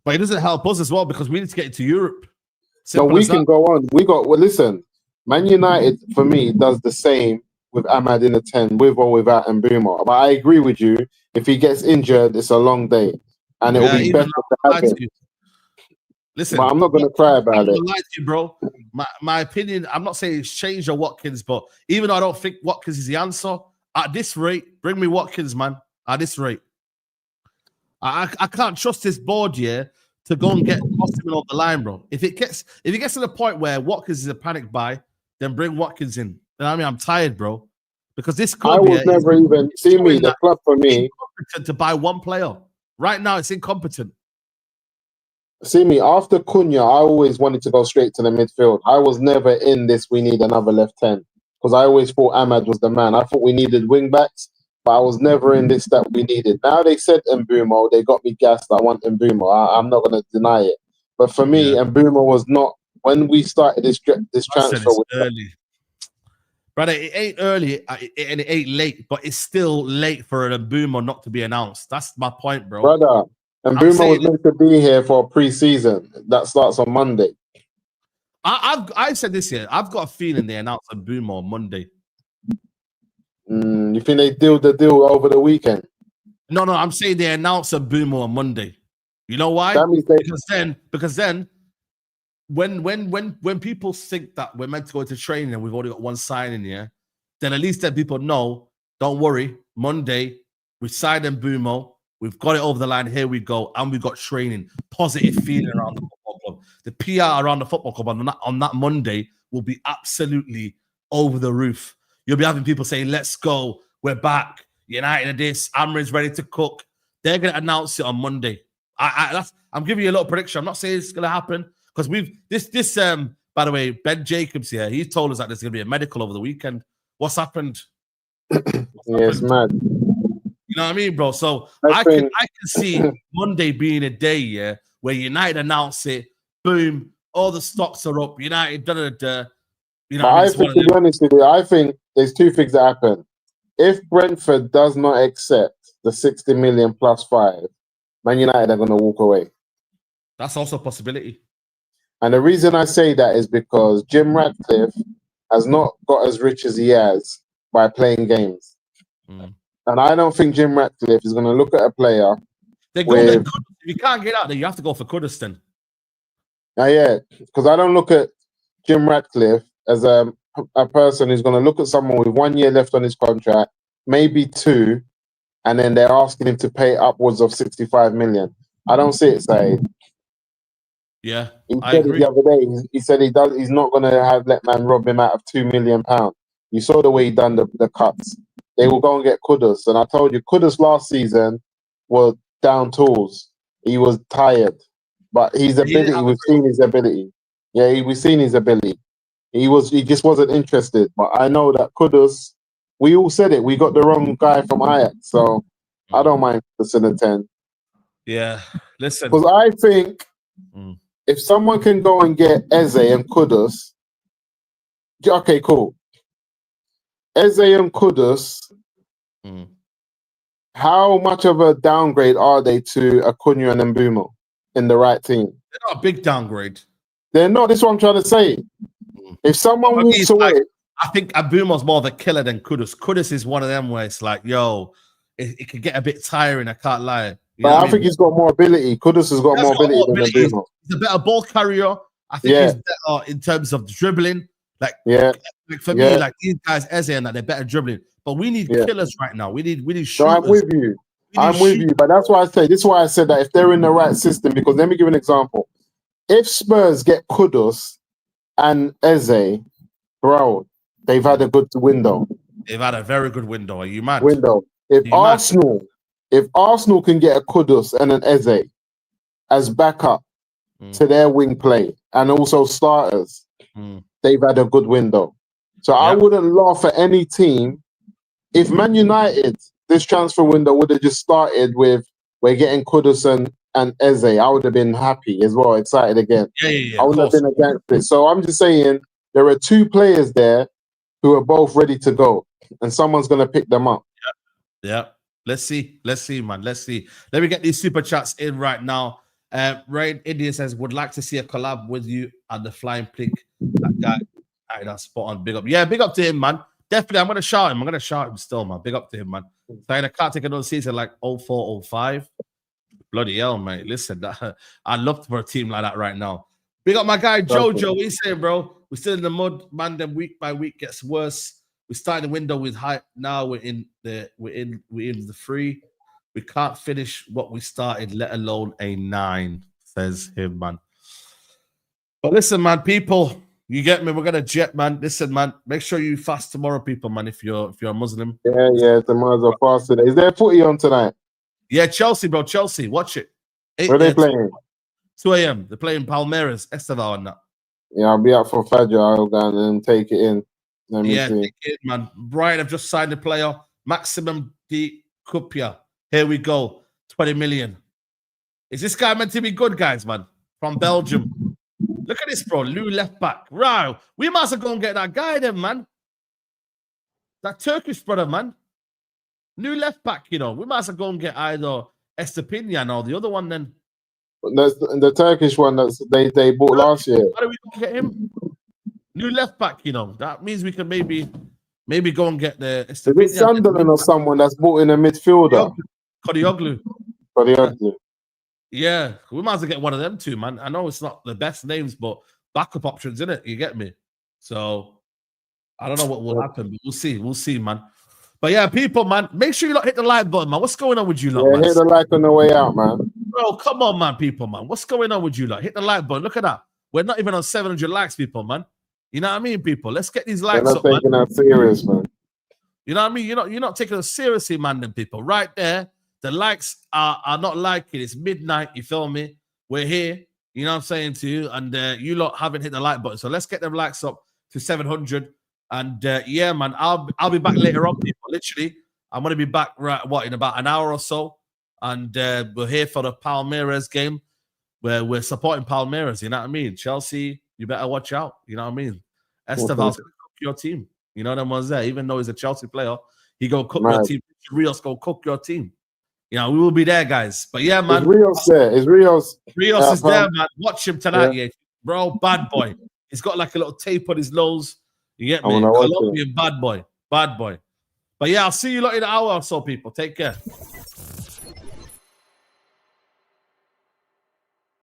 But it doesn't help us as well because we need to get into Europe. So we can go on. Listen, Man United for me does the same with Ahmad in the 10, with or without Mbumo. But I agree with you. If he gets injured, it's a long day, and it will be better to have him. Listen, but I'm not going to cry about it. Lie to you, bro. My opinion, I'm not saying it's changed or Watkins, but even though I don't think Watkins is the answer, at this rate, bring me Watkins, man. At this rate. I can't trust this board here to go and get Osimhen off the line, bro. If it gets to the point where Watkins is a panic buy, then bring Watkins in. You know what I mean? I'm tired, bro. Because this club I was never even see me, the club for me. Incompetent to buy one player. Right now, it's incompetent. See me, after Cunha, I always wanted to go straight to the midfield. I was never in this, we need another left 10. Because I always thought Ahmad was the man. I thought we needed wing backs, but I was never in this that we needed. Now they said Mbumo, they got me gassed. I want Mbumo. I'm not going to deny it. But for me, Mbumo was not, when we started this transfer. Early. Brother, it ain't early and it ain't late, but it's still late for an Mbumo not to be announced. That's my point, bro. Brother. And Boomer was meant to be here for a pre-season that starts on Monday. I've said this year. I've got a feeling they announced a Boomer on Monday. You think they deal the deal over the weekend? No. I'm saying they announced a Boomer on Monday. You know why? That means because then, when people think that we're meant to go to training and we've only got one signing here, then at least then people know. Don't worry. Monday we signed Boomer. We've got it over the line. Here we go. And we've got training. Positive feeling around the football club. The PR around the football club on that Monday will be absolutely over the roof. You'll be having people saying, let's go. We're back. United are this. Amrin's ready to cook. They're going to announce it on Monday. I'm giving you a little prediction. I'm not saying it's going to happen because by the way, Ben Jacobs here, he told us that there's going to be a medical over the weekend. What's happened? It's mad. You know what I mean, bro? So I can see Monday being a day, where United announce it, boom, all the stocks are up, United, da-da-da-da. You know, I think, to be honest with you, I think there's two things that happen. If Brentford does not accept the 60 million plus 5, Man United are going to walk away. That's also a possibility. And the reason I say that is because Jim Ratcliffe has not got as rich as he has by playing games. And I don't think Jim Ratcliffe is going to look at a player. They go there. If you can't get out there, you have to go for Kurdistan. Yeah, because I don't look at Jim Ratcliffe as a person who's going to look at someone with 1 year left on his contract, maybe 2, and then they're asking him to pay upwards of 65 million. I don't see it, Saeed. Yeah, I agree. The other day, he said he's not going to let man rob him out of £2 million. You saw the way he done the cuts. They will go and get Kudus, and I told you, Kudus last season was down tools. He was tired, but his ability, we've seen his ability. Yeah, we've seen his ability. He just wasn't interested. But I know that Kudus, we all said it. We got the wrong guy from Ajax, so I don't mind Kudus in the 10. Yeah, listen, because I think if someone can go and get Eze and Kudus, okay, cool. Eze and Kudus, how much of a downgrade are they to Acuna and Mbumo in the right team? They're not a big downgrade. They're not. This is what I'm trying to say. If someone walks away, I think Mbumo's more of a killer than Kudus. Kudus is one of them where it's like, yo, it could get a bit tiring. I can't lie. But I think he's got more ability. Kudus has got more ability than Mbumo. He's a better ball carrier. I think he's better in terms of dribbling. Like for me, like these guys, Eze and that, they're better dribbling. But we need killers right now. We need shooters. So I'm with you. I'm with you. But that's why I say this is why I said that if they're in the right system, because let me give an example. If Spurs get Kudus and Eze, bro, they've had a good window. They've had a very good window. Are you mad? If Arsenal can get a Kudus and an Eze as backup to their wing play and also starters, they've had a good window. So I wouldn't laugh at any team if Man United, this transfer window would have just started with we're getting Kudus and Eze. I would have been happy as well, excited again. I would have been against it. So I'm just saying there are 2 players there who are both ready to go, and someone's going to pick them up. Yeah. Let's see, man. Let's see. Let me get these super chats in right now. Rain India says, would like to see a collab with you and the Flying Pig. That guy, that's spot on. Big up. Yeah, big up to him, man. Definitely, I'm going to shout him. I'm going to shout him still, man. Big up to him, man. Saying I can't take another season like 04, 05. Bloody hell, mate. Listen, I'd love for a team like that right now. Big up my guy, Jojo. What you saying, bro? We're still in the mud, man. Then week by week gets worse. We started the window with hype. Now we're in the 3. We can't finish what we started, let alone a 9, says him, man. But listen, man, people, you get me? We're gonna jet, man. Listen, man, make sure you fast tomorrow, people, man. If you're a Muslim. Yeah, tomorrow's a fast today. Is there footy on tonight? Yeah, Chelsea, bro. Chelsea, watch it. Where are they playing? 2 a.m. They're playing Palmeiras, Esteval and that. Yeah, I'll be out for Fajr. I'll go and take it in. Take it, man. Brian, I've just signed a player. Maximum D Cupia. Here we go. 20 million. Is this guy meant to be good, guys, man? From Belgium. Look at this, bro. Lou left back. Right. We must have go and get that guy then, man. That Turkish brother, man. New left back, you know. We must have go and get either Estepinian or the other one then. That's the Turkish one that they bought last year. How do we get him? New left back, you know. That means we can maybe go and get the Estepinian. Is it Sunderland or someone that's bought in a midfielder? Kodioglu. Yeah, we might as well get one of them too, man. I know it's not the best names, but backup options, innit? You get me? So I don't know what will happen, but we'll see. We'll see, man. But yeah, people, man, make sure you hit the like button, man. What's going on with you, man? Hit the like on the way out, man. Bro, come on, man, people, man. What's going on with you, Hit the like button. Look at that. We're not even on 700 likes, people, man. You know what I mean, people? Let's get these likes up, man. Taking that serious, man. You know what I mean? You're not taking us seriously, man, then, people. Right there, the likes are not liking. It's midnight, you feel me? We're here, you know what I'm saying to you? And you lot haven't hit the like button. So let's get them likes up to 700. And yeah, man, I'll be back later on, people. Literally, I'm going to be back, in about an hour or so. And we're here for the Palmeiras game where we're supporting Palmeiras, you know what I mean? Chelsea, you better watch out, you know what I mean? Esteval's going to cook your team. You know them ones there. Even though he's a Chelsea player, he go cook your team. Rios go cook your team. You know, we will be there, guys. But yeah, man. Is Rios there? Is Rios? Rios is there, man. Watch him tonight, yeah. bro. Bad boy. He's got like a little tape on his nose. You get I me? wanna watch it. Colombian bad boy. Bad boy. But yeah, I'll see you lot in an hour or so, people. Take care.